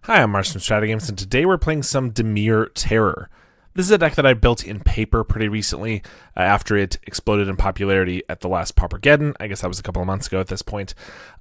Hi, I'm Mars from StrataGames, and today we're playing some Dimir Terror. This is a deck that I built in paper pretty recently after it exploded in popularity at the last Pauper MTG. I guess that was a couple of months ago at this point.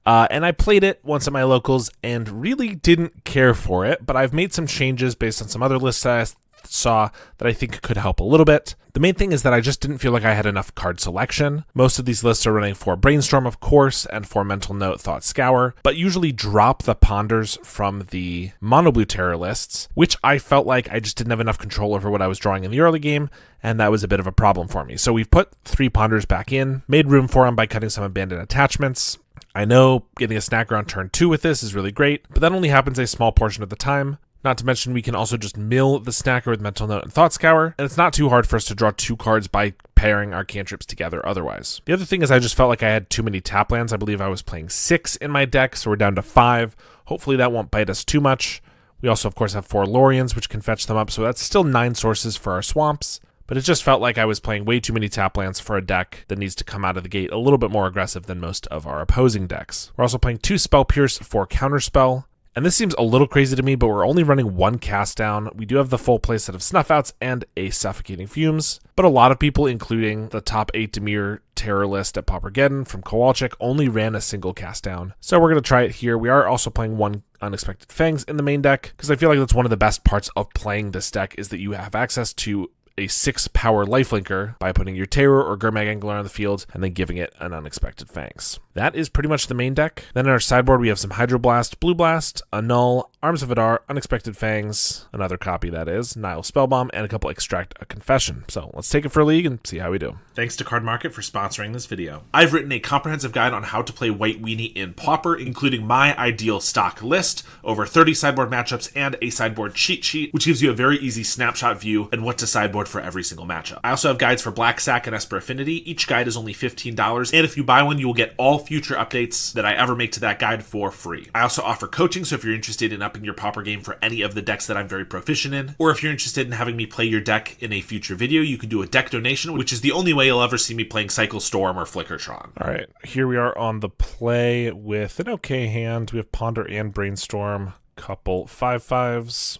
And I played it once at my locals and really didn't care for it, but I've made some changes based on some other lists that I saw that I think could help a little bit. The main thing is that I just didn't feel like I had enough card selection. Most of these lists are running for Brainstorm, of course, and for Mental Note, Thought Scour, but usually drop the ponders from the mono blue terror lists, which I felt like I just didn't have enough control over what I was drawing in the early game, and that was a bit of a problem for me. So we've put 3 ponders back in, made room for them by cutting some abandoned attachments. I know getting a snacker on turn 2 with this is really great, but that only happens a small portion of the time. Not to mention, we can also just mill the snacker with Mental Note and Thought Scour, and it's not too hard for us to draw 2 cards by pairing our cantrips together otherwise. The other thing is I just felt like I had too many tap lands. I believe I was playing 6 in my deck, so we're down to 5. Hopefully that won't bite us too much. We also, of course, have 4 Lorians, which can fetch them up, so that's still 9 sources for our swamps. But it just felt like I was playing way too many tap lands for a deck that needs to come out of the gate a little bit more aggressive than most of our opposing decks. We're also playing 2 Spell Pierce for Counterspell. And this seems a little crazy to me, but we're only running 1 cast down. We do have the full playset of Snuff Outs and a Suffocating Fumes, but a lot of people, including the top 8 Dimir Terror list at Pauper MTG from Kowalczyk, only ran a single cast down. So we're going to try it here. We are also playing 1 Unexpected Fangs in the main deck, because I feel like that's one of the best parts of playing this deck is that you have access to a 6 power lifelinker by putting your Terror or Gurmag Angler on the field and then giving it an Unexpected Fangs. That is pretty much the main deck. Then in our sideboard we have some Hydroblast, Blue Blast, a Null, Arms of Adar, Unexpected Fangs, another copy that is, Nile Spellbomb, and a couple Extract a Confession. So let's take it for a league and see how we do. Thanks to Card Market for sponsoring this video. I've written a comprehensive guide on how to play White Weenie in Pauper, including my ideal stock list, over 30 sideboard matchups, and a sideboard cheat sheet, which gives you a very easy snapshot view and what to sideboard for every single matchup. I also have guides for Black Sack and Esper Affinity. Each guide is only $15, and if you buy one, you will get all future updates that I ever make to that guide for free. I also offer coaching, so if you're interested in upping your Pauper game for any of the decks that I'm very proficient in, or if you're interested in having me play your deck in a future video, you can do a deck donation, which is the only way you'll ever see me playing Cycle Storm or Flickertron. All right, here we are on the play with an okay hand. We have Ponder and Brainstorm, couple 5/5s,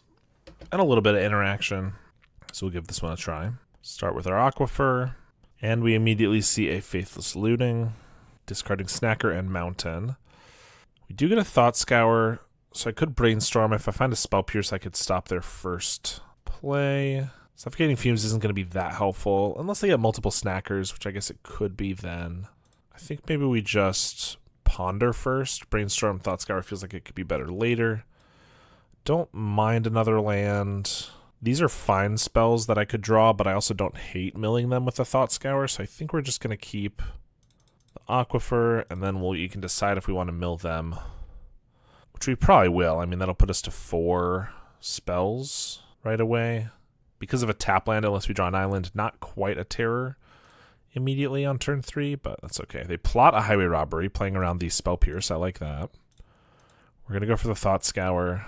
and a little bit of interaction. So we'll give this one a try. Start with our Aquifer, and we immediately see a Faithless Looting, discarding Snacker and Mountain. We do get a Thought Scour, so I could Brainstorm. If I find a Spell Pierce, I could stop their first play. Suffocating Fumes isn't going to be that helpful, unless they get multiple Snackers, which I guess it could be then. I think maybe we just Ponder first. Brainstorm, Thought Scour feels like it could be better later. Don't mind another land. These are fine spells that I could draw, but I also don't hate milling them with the Thought Scour, so I think we're just going to keep the Aquifer, and then you can decide if we want to mill them, which we probably will. I mean, that'll put us to 4 spells right away. Because of a tap land, unless we draw an island, not quite a terror immediately on turn 3, but that's okay. They plot a Highway Robbery, playing around the Spell Pierce. I like that. We're going to go for the Thought Scour.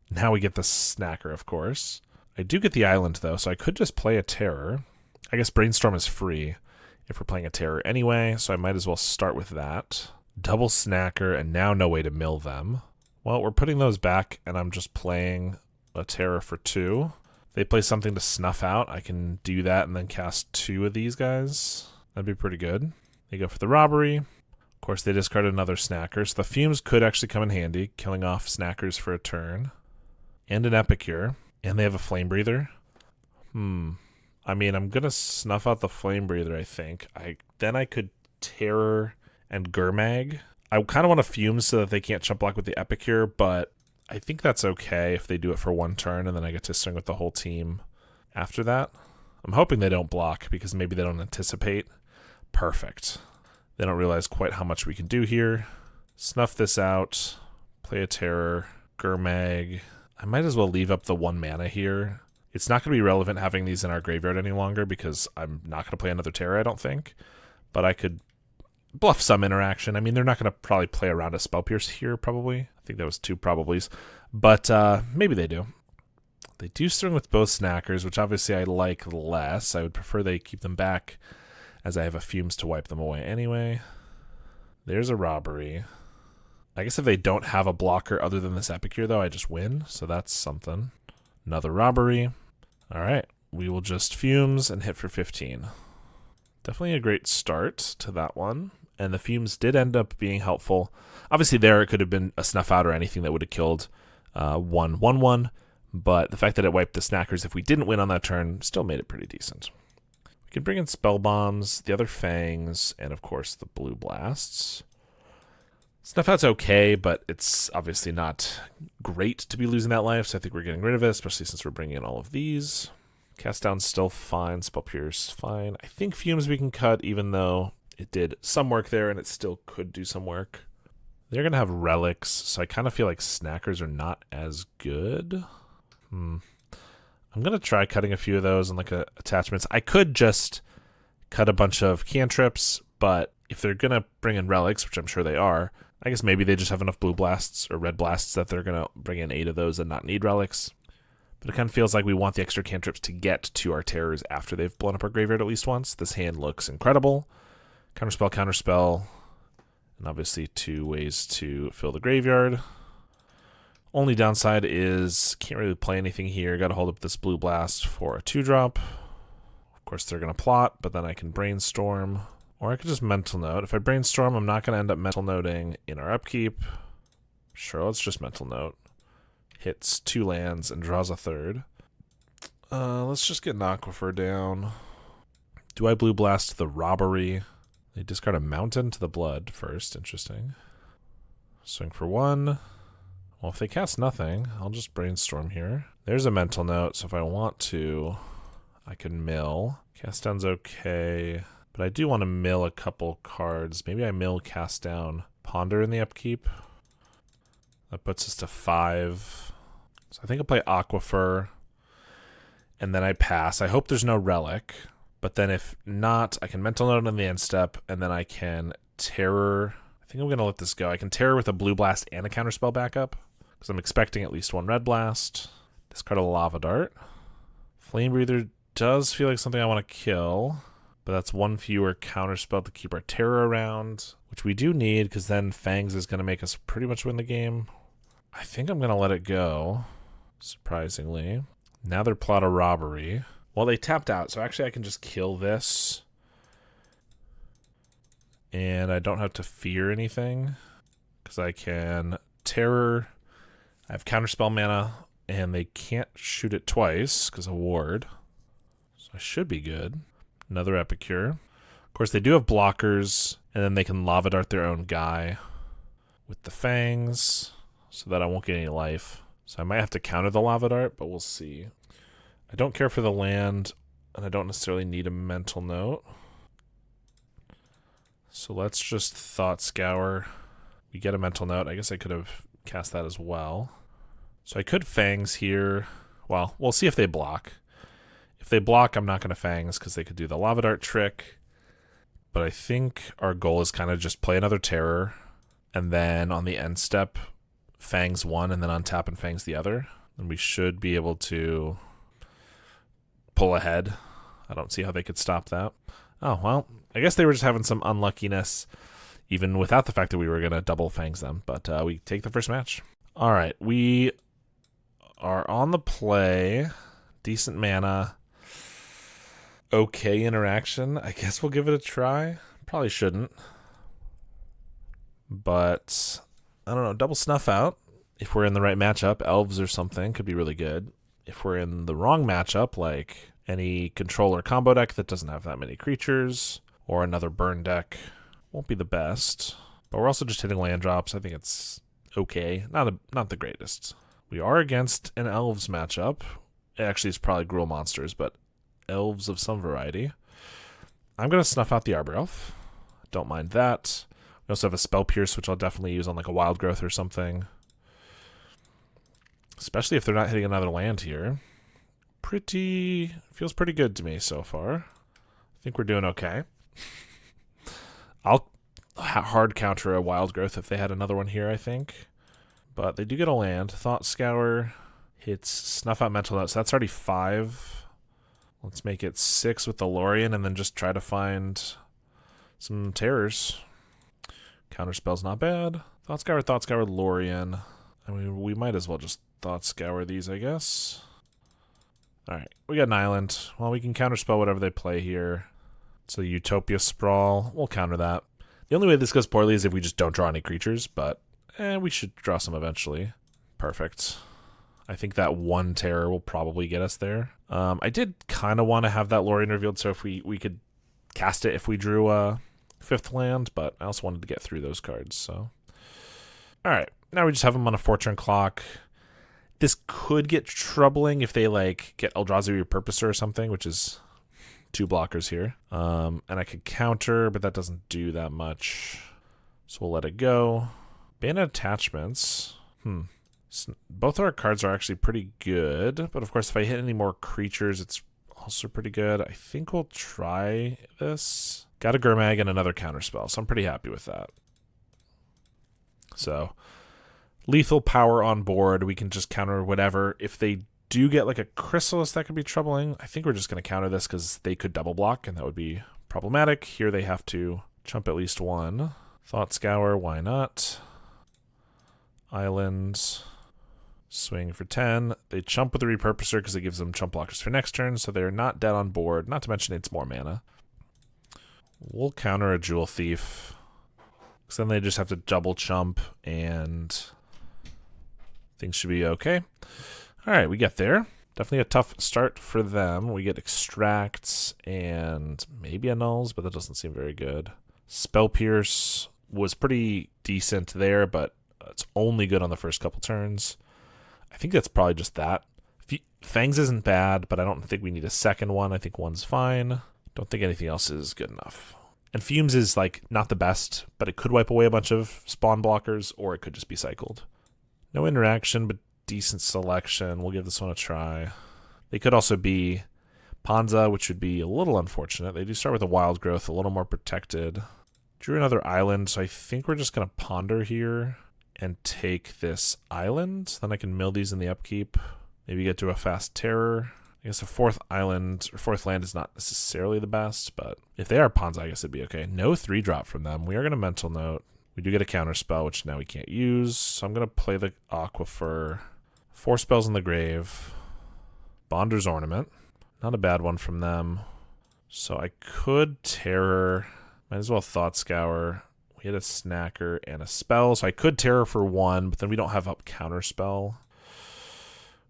Now we get the Snacker, of course. I do get the island, though, so I could just play a terror. I guess Brainstorm is free if we're playing a terror anyway, so I might as well start with that. Double Snacker, and now no way to mill them. Well, we're putting those back, and I'm just playing a terror for 2. They play something to snuff out. I can do that and then cast 2 of these guys. That'd be pretty good. They go for the Robbery. Of course, they discard another Snacker, so the Fumes could actually come in handy, killing off Snackers for a turn. And an Epicure. And they have a Flame Breather. I mean, I'm going to snuff out the Flame Breather, I think. Then I could Terror and Gurmag. I kind of want to Fume so that they can't chump block with the Epicure, but I think that's okay if they do it for 1 turn, and then I get to swing with the whole team after that. I'm hoping they don't block, because maybe they don't anticipate. Perfect. They don't realize quite how much we can do here. Snuff this out. Play a Terror. Gurmag. I might as well leave up the 1 mana here. It's not going to be relevant having these in our graveyard any longer because I'm not going to play another Terror, I don't think. But I could bluff some interaction. I mean, they're not going to probably play around a Spell Pierce here, probably. I think that was 2 probablys. But maybe they do. They do swing with both Snackers, which obviously I like less. I would prefer they keep them back as I have a Fumes to wipe them away anyway. There's a Robbery. I guess if they don't have a blocker other than this Epicure, though, I just win. So that's something. Another robbery. All right. We will just fumes and hit for 15. Definitely a great start to that one. And the fumes did end up being helpful. Obviously, there it could have been a snuff out or anything that would have killed 1/1/1. But the fact that it wiped the snackers, if we didn't win on that turn, still made it pretty decent. We can bring in spell bombs, the other fangs, and of course the blue blasts. Snuff out's okay, but it's obviously not great to be losing that life, so I think we're getting rid of it, especially since we're bringing in all of these. Cast down's still fine, spell pierce fine. I think fumes we can cut, even though it did some work there and it still could do some work. They're going to have relics, so I kind of feel like snackers are not as good. I'm going to try cutting a few of those and like attachments. I could just cut a bunch of cantrips, but if they're going to bring in relics, which I'm sure they are, I guess maybe they just have enough blue blasts or red blasts that they're going to bring in 8 of those and not need relics. But it kind of feels like we want the extra cantrips to get to our terrors after they've blown up our graveyard at least once. This hand looks incredible. Counterspell, counterspell, and obviously 2 ways to fill the graveyard. Only downside is can't really play anything here. Got to hold up this blue blast for a 2-drop. Of course, they're going to plot, but then I can brainstorm. Or I could just mental note. If I brainstorm, I'm not going to end up mental noting in our upkeep. Sure, let's just mental note. Hits 2 lands and draws a 3rd. Let's just get an Aquifer down. Do I blue blast the robbery? They discard a mountain to the blood first. Interesting. Swing for 1. Well, if they cast nothing, I'll just brainstorm here. There's a mental note, so if I want to, I can mill. Cast down's okay. But I do want to mill a couple cards. Maybe I mill cast down ponder in the upkeep. That puts us to 5. So I think I'll play Aquifer. And then I pass. I hope there's no relic. But then if not, I can mental note on the end step. And then I can terror. I think I'm going to let this go. I can terror with a blue blast and a counterspell backup. Because I'm expecting at least 1 red blast. Discard a lava dart. Flame breather does feel like something I want to kill. But that's 1 fewer counterspell to keep our terror around, which we do need because then Fangs is going to make us pretty much win the game. I think I'm going to let it go, surprisingly. Now they're plot a robbery. Well, they tapped out, so actually I can just kill this. And I don't have to fear anything because I can terror. I have counterspell mana, and they can't shoot it twice because of ward. So I should be good. Another Epicure. Of course, they do have blockers, and then they can lava dart their own guy with the fangs so that I won't get any life. So I might have to counter the lava dart, but we'll see. I don't care for the land, and I don't necessarily need a mental note. So let's just Thought Scour. We get a mental note. I guess I could have cast that as well. So I could fangs here. Well, we'll see if they block. If they block, I'm not going to fangs because they could do the lava dart trick. But I think our goal is kind of just play another terror. And then on the end step, fangs 1 and then untap and fangs the other. And we should be able to pull ahead. I don't see how they could stop that. Oh, well, I guess they were just having some unluckiness, even without the fact that we were going to double fangs them. But we take the first match. All right, we are on the play. Decent mana. Okay interaction. I guess we'll give it a try. Probably shouldn't. But, I don't know, double snuff out. If we're in the right matchup, Elves or something could be really good. If we're in the wrong matchup, like any controller combo deck that doesn't have that many creatures, or another burn deck, won't be the best. But we're also just hitting land drops. I think it's okay. Not the greatest. We are against an Elves matchup. Actually, it's probably Gruul monsters, but Elves of some variety. I'm going to snuff out the Arbor Elf. Don't mind that. We also have a Spell Pierce, which I'll definitely use on like a Wild Growth or something. Especially if they're not hitting another land here. Feels pretty good to me so far. I think we're doing okay. I'll hard counter a Wild Growth if they had another one here, I think. But they do get a land. Thought Scour hits Snuff Out Mental Note, so that's already 5. Let's make it 6 with the Lorien and then just try to find some terrors. Counterspell's not bad. Thought Scour, Lorien. I mean, we might as well just Thought Scour these, I guess. Alright, we got an island. Well, we can counterspell whatever they play here. So Utopia Sprawl, we'll counter that. The only way this goes poorly is if we just don't draw any creatures, but we should draw some eventually. Perfect. I think that one terror will probably get us there. I did kind of want to have that Lorien revealed, so if we could cast it if we drew a 5th land, but I also wanted to get through those cards, so. Alright, now we just have them on a 4-turn clock. This could get troubling if they, like, get Eldrazi Repurposer or something, which is 2 blockers here. And I could counter, but that doesn't do that much. So we'll let it go. Bandit Attachments. Both our cards are actually pretty good, but of course if I hit any more creatures, it's also pretty good. I think we'll try this. Got a Gurmag and another counterspell, so I'm pretty happy with that. So, lethal power on board. We can just counter whatever. If they do get like a Chrysalis, that could be troubling. I think we're just going to counter this because they could double block, and that would be problematic. Here they have to chump at least one. Thought Scour, why not? Island. Swing for 10. They chump with the Repurposer because it gives them chump blockers for next turn, so they're not dead on board. Not to mention it's more mana. We'll counter a Jewel Thief. Because then they just have to double chump, and things should be okay. Alright, we get there. Definitely a tough start for them. We get Extracts and maybe Annuls, but that doesn't seem very good. Spell Pierce was pretty decent there, but it's only good on the first couple turns. I think that's probably just that. Fangs isn't bad, but I don't think we need a second one. I think one's fine. Don't think anything else is good enough. And Fumes is, like, not the best, but it could wipe away a bunch of spawn blockers, or it could just be cycled. No interaction, but decent selection. We'll give this one a try. They could also be Panza, which would be a little unfortunate. They do start with a Wild Growth, a little more protected. Drew another island, so I think we're just going to ponder here and take this island. Then I can mill these in the upkeep. Maybe get to a fast terror. I guess a 4th island or 4th land is not necessarily the best, but if they are Panza, I guess it'd be okay. No 3-drop from them. We are going to Mental Note. We do get a counter spell, which now we can't use. So I'm going to play the Aquifer. 4 spells in the grave. Bonder's Ornament. Not a bad one from them. So I could Terror. Might as well Thought Scour. We had a Snacker and a spell, so I could Terror for 1, but then we don't have up counter spell.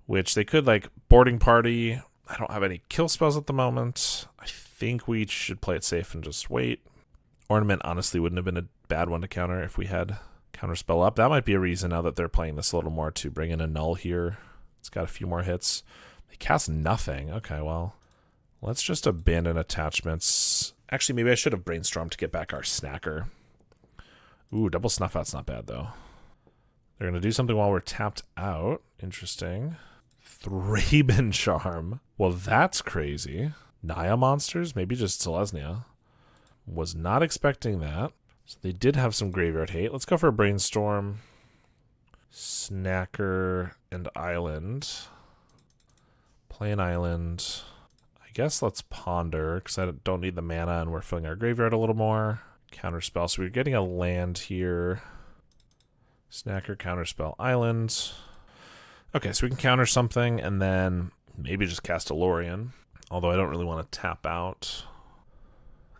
Which they could, like, Boarding Party. I don't have any kill spells at the moment. I think we should play it safe and just wait. Ornament honestly wouldn't have been a bad one to counter if we had counter spell up. That might be a reason now that they're playing this a little more to bring in a Null here. It's got a few more hits. They cast nothing. Okay, well, let's just abandon attachments. Actually, maybe I should have brainstormed to get back our Snacker. Ooh, double Snuff Out's not bad, though. They're going to do something while we're tapped out. Interesting. Thraben Charm. Well, that's crazy. Naya monsters? Maybe just Selesnya. Was not expecting that. So they did have some graveyard hate. Let's go for a Brainstorm. Snacker and Island. Play an Island. I guess let's Ponder, because I don't need the mana and we're filling our graveyard a little more. Counterspell. So we're getting a land here. Snacker, Counterspell, Island. Okay, so we can counter something and then maybe just cast a Lorien. Although I don't really want to tap out.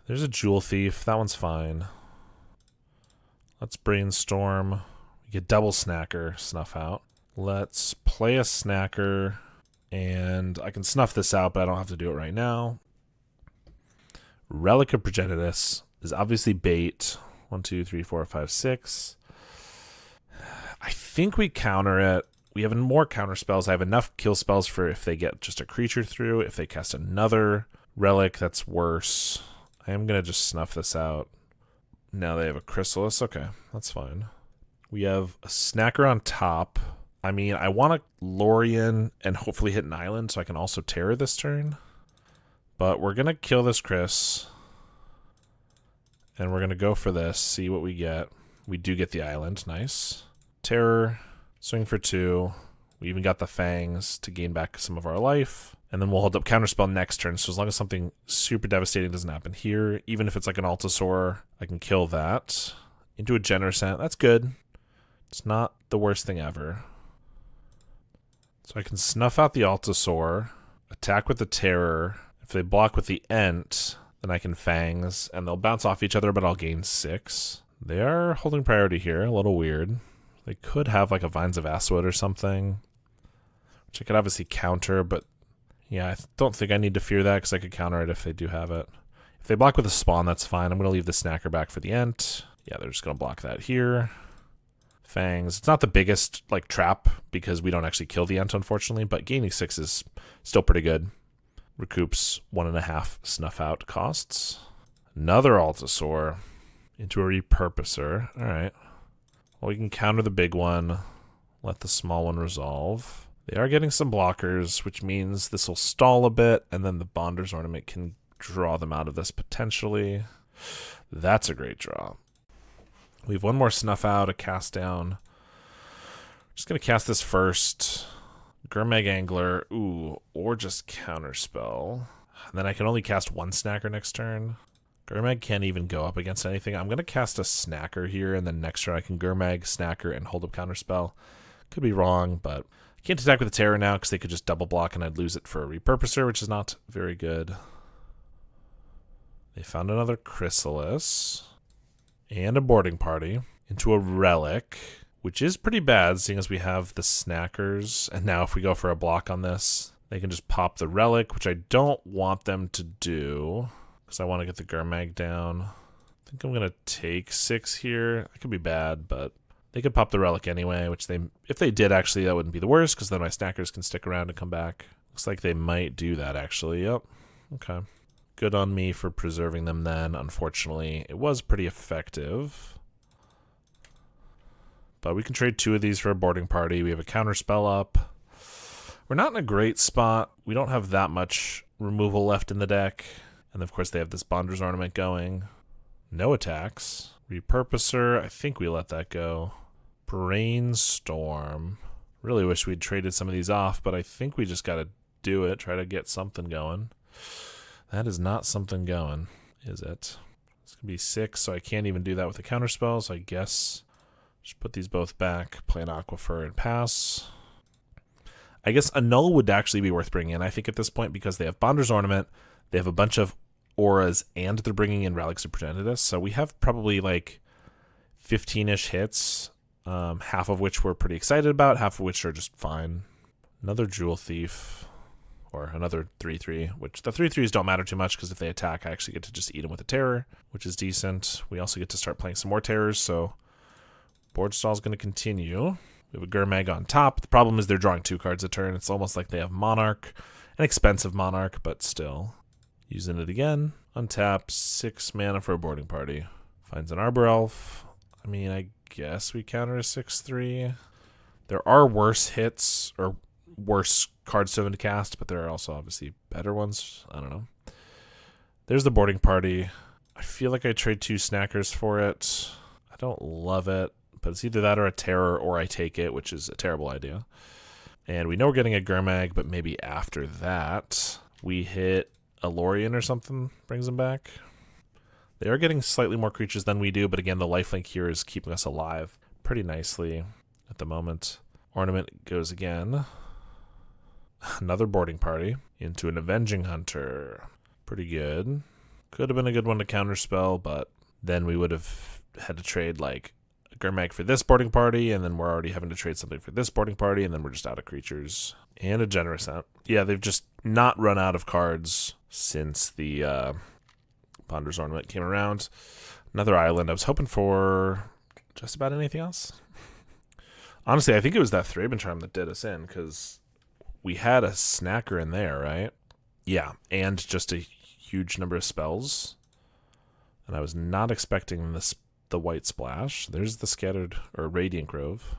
There's a Jewel Thief. That one's fine. Let's Brainstorm. We get double Snacker, Snuff Out. Let's play a Snacker. And I can snuff this out, but I don't have to do it right now. Relic of Progenitus is obviously bait. 1, 2, 3, 4, 5, 6. I think we counter it. We have more counter spells. I have enough kill spells for if they get just a creature through. If they cast another relic, that's worse. I am going to just snuff this out. Now they have a Chrysalis. Okay, that's fine. We have a Snacker on top. I mean, I want a Lorien and hopefully hit an island so I can also Terror this turn. But we're going to kill this Chris. And we're going to go for this, see what we get. We do get the island. Nice. Terror. Swing for 2. We even got the Fangs to gain back some of our life. And then we'll hold up Counterspell next turn. So as long as something super devastating doesn't happen here, even if it's like an Altasaur, I can kill that. Into a Generosant. That's good. It's not the worst thing ever. So I can snuff out the Altasaur, attack with the Terror. If they block with the Ent, then I can Fangs, and they'll bounce off each other, but I'll gain 6. They are holding priority here, a little weird. They could have like a Vines of Aswood or something, which I could obviously counter, but yeah, I don't think I need to fear that because I could counter it if they do have it. If they block with a Spawn, that's fine. I'm going to leave the Snacker back for the Ent. Yeah, they're just going to block that here. Fangs. It's not the biggest like trap because we don't actually kill the Ent, unfortunately, but gaining 6 is still pretty good. Recoups 1.5 snuff out costs. Another Altasaur into a Repurposer. All right. Well, we can counter the big one, let the small one resolve. They are getting some blockers, which means this will stall a bit, and then the Bonder's Ornament can draw them out of this potentially. That's a great draw. We have one more snuff out, a cast down. Just going to cast this first. Gurmag Angler, ooh, or just Counterspell. And then I can only cast one Snacker next turn. Gurmag can't even go up against anything. I'm going to cast a Snacker here, and then next turn I can Gurmag, Snacker, and hold up Counterspell. Could be wrong, but I can't attack with the Terror now because they could just double block and I'd lose it for a Repurposer, which is not very good. They found another Chrysalis and a Boarding Party into a Relic, which is pretty bad, seeing as we have the Snackers. And now if we go for a block on this, they can just pop the Relic, which I don't want them to do, because I want to get the Gurmag down. I think I'm going to take 6 here. That could be bad, but they could pop the Relic anyway, which they, if they did, actually, that wouldn't be the worst, because then my Snackers can stick around and come back. Looks like they might do that, actually. Yep. Okay. Good on me for preserving them then. Unfortunately, it was pretty effective. But we can trade 2 of these for a Boarding Party. We have a Counterspell up. We're not in a great spot. We don't have that much removal left in the deck. And of course they have this Bonder's Ornament going. No attacks. Repurposer, I think we let that go. Brainstorm. Really wish we'd traded some of these off, but I think we just gotta do it. Try to get something going. That is not something going, is it? It's gonna be 6, so I can't even do that with a Counterspell, so I guess just put these both back, play an Aquifer, and pass. I guess a Null would actually be worth bringing in, I think, at this point, because they have Bonder's Ornament, they have a bunch of auras, and they're bringing in Relics of Progenitus, so we have probably like 15-ish hits, half of which we're pretty excited about, half of which are just fine. Another Jewel Thief, or another 3-3, which the 3-3s don't matter too much, because if they attack, I actually get to just eat them with a Terror, which is decent. We also get to start playing some more Terrors, so board stall is going to continue. We have a Gurmag on top. The problem is they're drawing 2 cards a turn. It's almost like they have Monarch, an expensive Monarch, but still. Using it again. Untap, 6 mana for a Boarding Party. Finds an Arbor Elf. I mean, I guess we counter a 6-3. There are worse hits, or worse cards to them to cast, but there are also obviously better ones. I don't know. There's the Boarding Party. I feel like I trade 2 Snackers for it. I don't love it, but it's either that or a Terror, or I take it, which is a terrible idea. And we know we're getting a Gurmag, but maybe after that we hit a Lorien or something, brings them back. They are getting slightly more creatures than we do, but again, the lifelink here is keeping us alive pretty nicely at the moment. Ornament goes again. Another Boarding Party into an Avenging Hunter. Pretty good. Could have been a good one to counterspell, but then we would have had to trade like a Gurmag for this Boarding Party, and then we're already having to trade something for this Boarding Party, and then we're just out of creatures. And a Generous out. Yeah, they've just not run out of cards since the Bonder's Ornament came around. Another island. I was hoping for just about anything else. Honestly, I think it was that Thraben Charm that did us in, because we had a Snacker in there, right? Yeah, and just a huge number of spells. And I was not expecting the white splash. There's the Scattered, or Radiant Grove.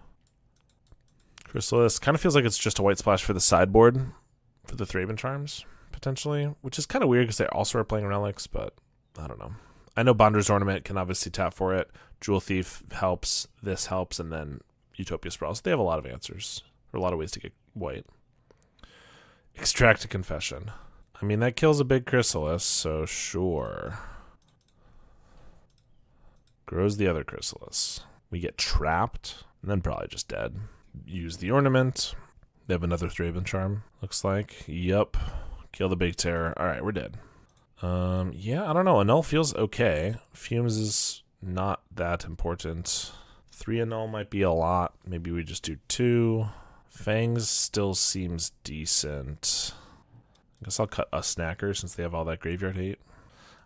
Chrysalis kind of feels like it's just a white splash for the sideboard for the Thraben Charms, potentially, which is kind of weird because they also are playing Relics, but I don't know. I know Bonder's Ornament can obviously tap for it. Jewel Thief helps, this helps, and then Utopia Sprawls. They have a lot of answers, or a lot of ways to get white. Extract a Confession. I mean, that kills a big Chrysalis, so sure. Grows the other Chrysalis. We get trapped. And then probably just dead. Use the ornament. They have another Thraben Charm, looks like. Yup. Kill the big terror. Alright, we're dead. Yeah, I don't know. Annul feels okay. Fumes is not that important. 3 Annul might be a lot. Maybe we just do 2. Fangs still seems decent. I guess I'll cut a Snacker since they have all that graveyard hate.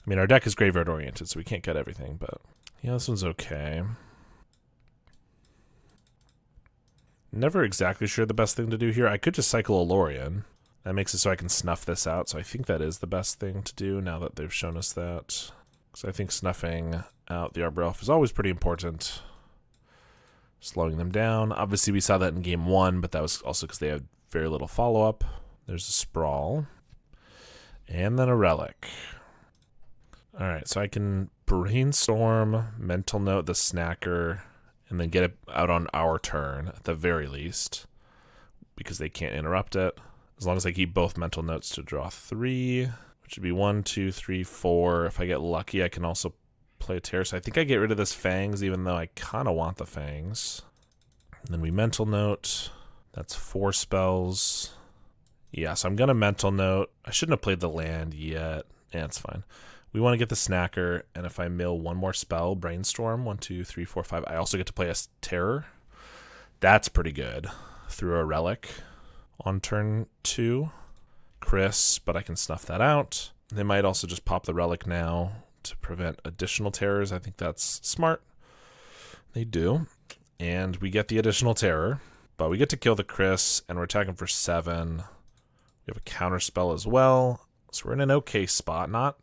I mean, our deck is graveyard oriented, so we can't cut everything, but yeah, this one's okay. Never exactly sure the best thing to do here. I could just cycle a Lorien. That makes it so I can snuff this out, so I think that is the best thing to do now that they've shown us that. Because I think snuffing out the Arbor Elf is always pretty important. Slowing them down. Obviously, we saw that in game 1, but that was also because they had very little follow-up. There's a Sprawl. And then a Relic. Alright, so I can Brainstorm, Mental Note the Snacker, and then get it out on our turn, at the very least. Because they can't interrupt it. As long as I keep both Mental Notes to draw 3, which would be 1, 2, 3, 4. If I get lucky, I can also play a Terror. So I think I get rid of this Fangs, even though I kind of want the Fangs. And then we Mental Note. That's 4 spells. Yeah, so I'm going to Mental Note. I shouldn't have played the land yet. Yeah, it's fine. We want to get the Snacker, and if I mill one more spell, Brainstorm, 1, 2, 3, 4, 5, I also get to play a Terror. That's pretty good. Through a Relic on turn 2. Chris, but I can snuff that out. They might also just pop the Relic now to prevent additional Terrors. I think that's smart. They do. And we get the additional Terror, but we get to kill the Chris, and we're attacking for 7. We have a counter spell as well, so we're in an okay spot. Not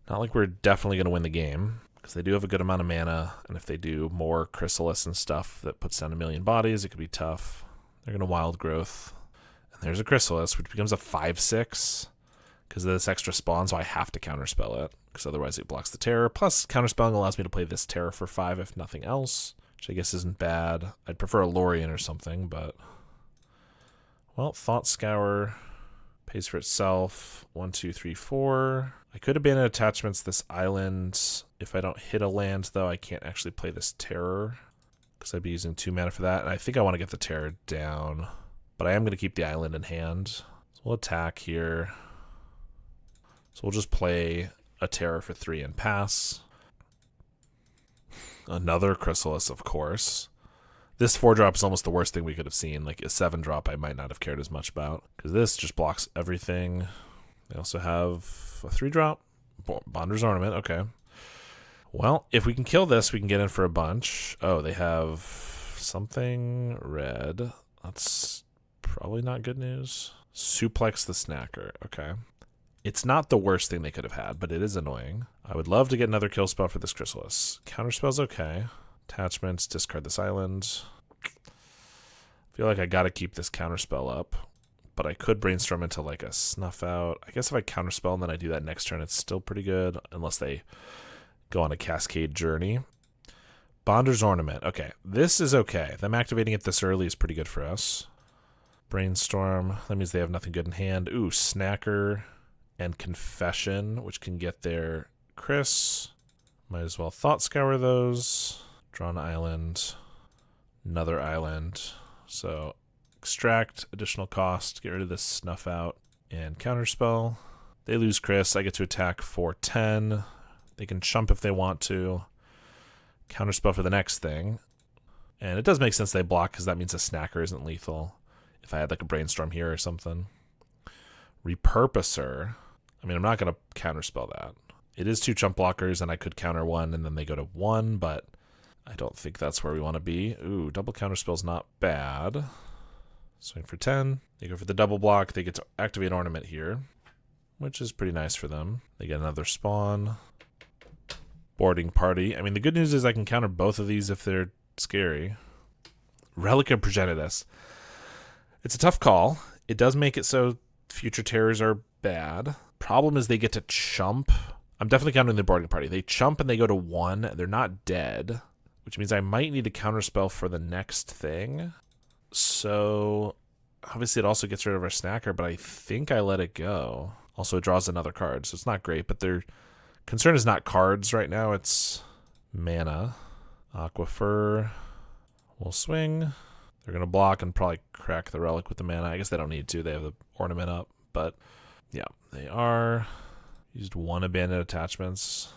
like we're definitely going to win the game, because they do have a good amount of mana, and if they do more Chrysalis and stuff that puts down 1,000,000 bodies, it could be tough. They're going to Wild Growth. And there's a Chrysalis, which becomes a 5/6 because of this extra spawn, so I have to counterspell it, because otherwise it blocks the Terror. Plus, counterspelling allows me to play this Terror for 5 if nothing else, which I guess isn't bad. I'd prefer a Lorien or something, but... Well, Thought Scour pays for itself. 1, 2, 3, 4. I could abandon attachments this island. If I don't hit a land, though, I can't actually play this Terror, because I'd be using 2 mana for that, and I think I want to get the Terror down. But I am going to keep the island in hand. So we'll attack here. So we'll just play a Terror for 3 and pass. Another Chrysalis, of course. This 4-drop is almost the worst thing we could have seen. Like a 7-drop I might not have cared as much about, because this just blocks everything. They also have a 3-drop. Bonder's Ornament, okay. Well, if we can kill this, we can get in for a bunch. Oh, they have something red. That's probably not good news. Suplex the Snacker, okay. It's not the worst thing they could have had, but it is annoying. I would love to get another kill spell for this Chrysalis. Counterspell's okay. Attachments, discard this island. I feel like I gotta keep this counterspell up, but I could Brainstorm into like a Snuff Out. I guess if I counterspell and then I do that next turn, it's still pretty good, unless they go on a Cascade Journey. Bonder's Ornament. Okay, this is okay. Them activating it this early is pretty good for us. Brainstorm. That means they have nothing good in hand. Ooh, Snacker and Confession, which can get their Chris. Might as well Thought Scour those. Draw an island. Another island. So extract, additional cost, get rid of this Snuff Out, and Counterspell. They lose Chris. I get to attack for 10. They can chump if they want to. Counterspell for the next thing. And it does make sense they block, because that means a Snacker isn't lethal. If I had like a Brainstorm here or something. Repurposer. I mean, I'm not going to counterspell that. It is 2 chump blockers, and I could counter 1, and then they go to 1, but I don't think that's where we want to be. Ooh, double counterspell's not bad. Swing for 10. They go for the double block. They get to activate Ornament here, which is pretty nice for them. They get another spawn. Boarding Party. I mean, the good news is I can counter both of these if they're scary. Relic of Progenitus. It's a tough call. It does make it so future terrors are bad. Problem is they get to chump. I'm definitely countering the Boarding Party. They chump and they go to 1. They're not dead, which means I might need to counterspell for the next thing. So obviously it also gets rid of our Snacker, but I think I let it go. Also, it draws another card, so it's not great, but their concern is not cards right now. It's mana. Aquifer. We'll swing. They're going to block and probably crack the relic with the mana. I guess they don't need to. They have the ornament up. But yeah, they are. Used 1 abandoned attachments.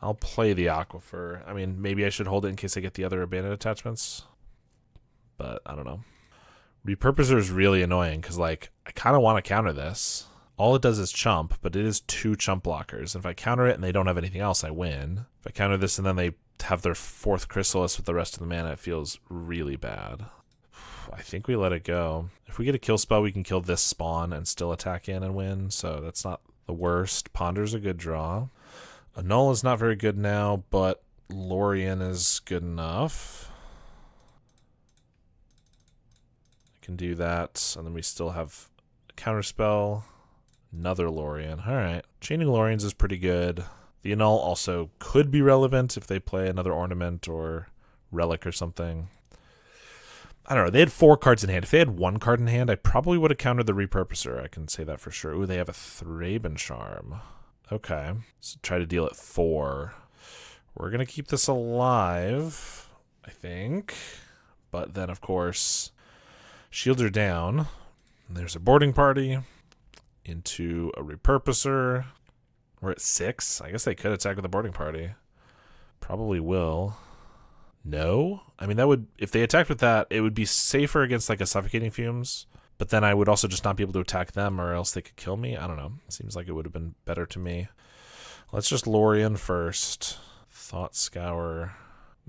I'll play the Aquifer. I mean, maybe I should hold it in case I get the other abandoned attachments. But I don't know. Repurposer is really annoying because, like, I kind of want to counter this. All it does is chump, but it is 2 chump blockers. And if I counter it and they don't have anything else, I win. If I counter this and then they have their 4th Chrysalis with the rest of the mana, it feels really bad. I think we let it go. If we get a kill spell, we can kill this spawn and still attack in and win, so that's not the worst. Ponder's a good draw. Annul is not very good now, but Lorien is good enough. I can do that, and then we still have a counterspell. Another Lorien. Alright. Chaining Loriens is pretty good. The Annul also could be relevant if they play another ornament or relic or something. I don't know. They had 4 cards in hand. If they had 1 card in hand, I probably would have countered the Repurposer. I can say that for sure. Ooh, they have a Thraben Charm. Okay. So try to deal it 4. We're going to keep this alive, I think. But then, of course, shields are down. And there's a boarding party into a Repurposer. We're at 6. I guess they could attack with a boarding party. Probably will. No? I mean, that would, if they attacked with that, it would be safer against like a Suffocating Fumes, but then I would also just not be able to attack them or else they could kill me. I don't know. It seems like it would have been better to me. Let's just Lorien first. Thought Scour,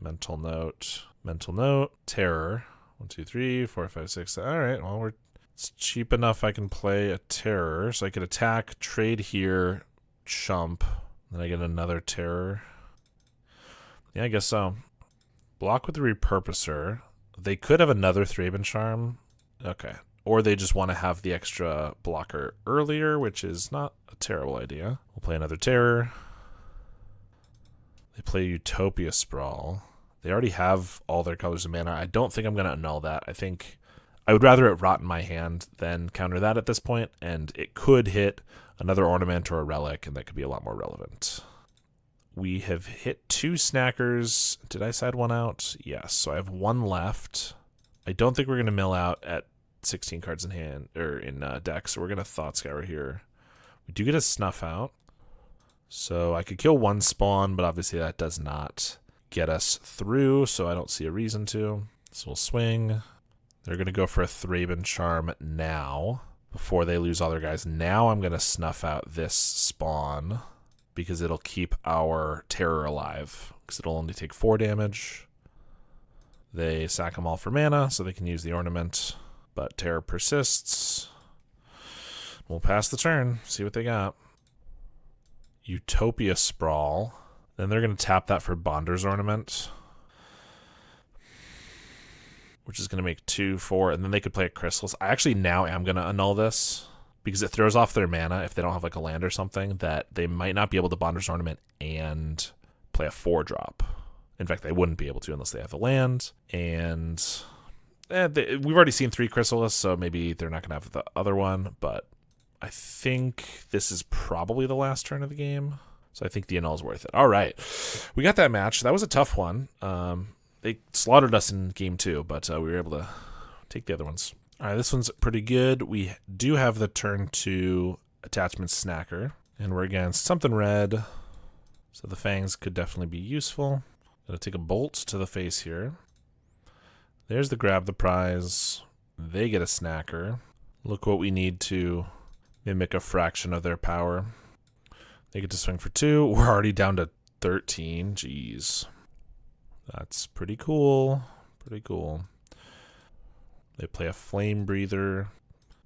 Mental Note, Terror. 1, 2, 3, 4, 5, 6. Alright, well, it's cheap enough I can play a Terror, so I could attack, trade here, chump, then I get another Terror. Yeah, I guess so. Block with the Repurposer. They could have another Thraben Charm. Okay. Or they just want to have the extra blocker earlier, which is not a terrible idea. We'll play another Terror. They play Utopia Sprawl. They already have all their colors of mana. I don't think I'm going to annul that. I think I would rather it rot in my hand than counter that at this point, and it could hit another ornament or a relic, and that could be a lot more relevant. We have hit 2 snackers. Did I side 1 out? Yes. So I have 1 left. I don't think we're going to mill out at 16 cards in hand or in deck, so we're going to Thought Scour here. We do get a Snuff out. So I could kill 1 spawn, but obviously that does not get us through, so I don't see a reason to. So we'll swing. They're going to go for a Thraben Charm now before they lose all their guys. Now I'm going to snuff out this spawn, because it'll keep our Terror alive, because it'll only take 4 damage. They sack them all for mana, so they can use the ornament, but Terror persists. We'll pass the turn, see what they got. Utopia Sprawl. Then they're going to tap that for Bonder's Ornament, which is going to make 2, 4, and then they could play a Chrysalis. I actually now am going to annul this, because it throws off their mana if they don't have like a land or something, that they might not be able to Bonder's Ornament and play a 4-drop. In fact, they wouldn't be able to unless they have the land. And we've already seen 3 Chrysalis, so maybe they're not going to have the other one. But I think this is probably the last turn of the game. So I think the annul is worth it. All right. We got that match. That was a tough one. They slaughtered us in game 2, but we were able to take the other ones. All right, this one's pretty good. We do have the turn 2 attachment snacker, and we're against something red, so the fangs could definitely be useful. Gonna take a bolt to the face here. There's the grab the prize. They get a snacker. Look what we need to mimic a fraction of their power. They get to swing for 2. We're already down to 13. Jeez. That's pretty cool. Pretty cool. They play a Flame Breather,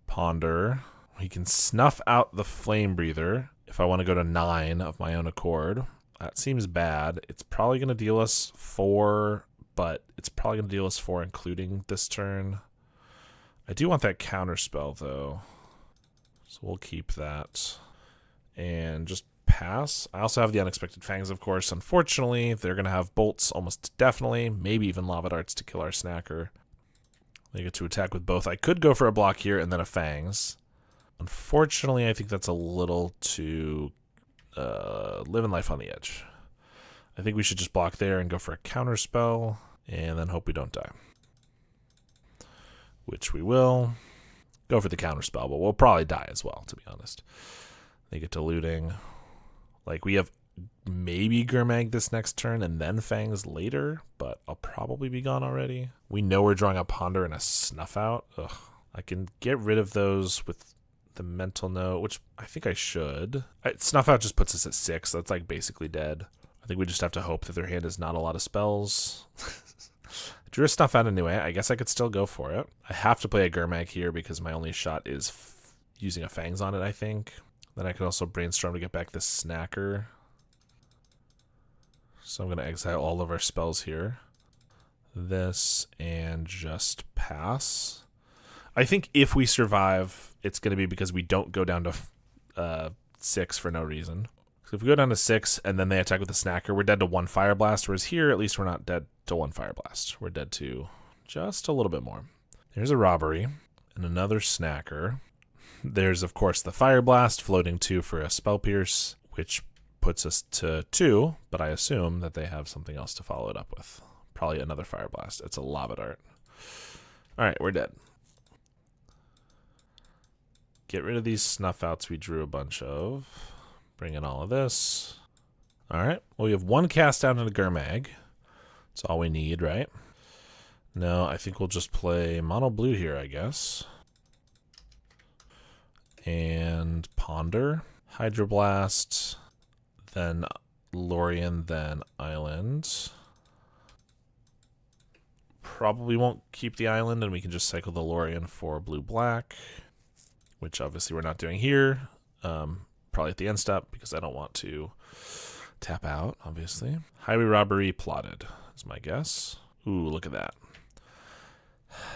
Ponder. We can snuff out the Flame Breather if I want to go to 9 of my own accord. That seems bad. It's probably going to deal us 4, but it's probably going to deal us 4 including this turn. I do want that counter spell though, so we'll keep that and just pass. I also have the Unexpected Fangs, of course. Unfortunately, they're going to have bolts almost definitely, maybe even Lava Darts to kill our snacker. They get to attack with both. I could go for a block here and then a Fangs. Unfortunately, I think that's a little too living life on the edge. I think we should just block there and go for a counter spell. And then hope we don't die. Which we will. Go for the counterspell, but we'll probably die as well, to be honest. They get to looting. Like, we have maybe Gurmag this next turn and then Fangs later, but I'll probably be gone already. We know we're drawing a Ponder and a Snuff Out. Ugh. I can get rid of those with the Mental Note, which I think I should. Snuff Out just puts us at 6. That's like basically dead. I think we just have to hope that their hand is not a lot of spells. Drew a Snuff Out anyway. I guess I could still go for it. I have to play a Gurmag here because my only shot is using a Fangs on it, I think. Then I can also Brainstorm to get back this Snacker. So I'm going to exile all of our spells here. This and just pass. I think if we survive, it's going to be because we don't go down to 6 for no reason. So if we go down to 6 and then they attack with a Snacker, we're dead to 1 Fire Blast, whereas here, at least we're not dead to 1 Fire Blast. We're dead to just a little bit more. There's a Robbery and another Snacker. There's, of course, the Fire Blast, floating 2 for a Spell Pierce, which puts us to 2, but I assume that they have something else to follow it up with. Probably another Fire Blast. It's a Lava Dart. All right, we're dead. Get rid of these Snuff Outs we drew a bunch of. Bring in all of this. All right, well, we have 1 cast down to the Gurmag. That's all we need, right? No, I think we'll just play mono blue here, I guess. And Ponder, Hydroblast, then Lorien, then Island. Probably won't keep the Island, and we can just cycle the Lorien for blue-black, which obviously we're not doing here. Probably at the end step, because I don't want to tap out, obviously. Highway Robbery plotted is my guess. Ooh, look at that.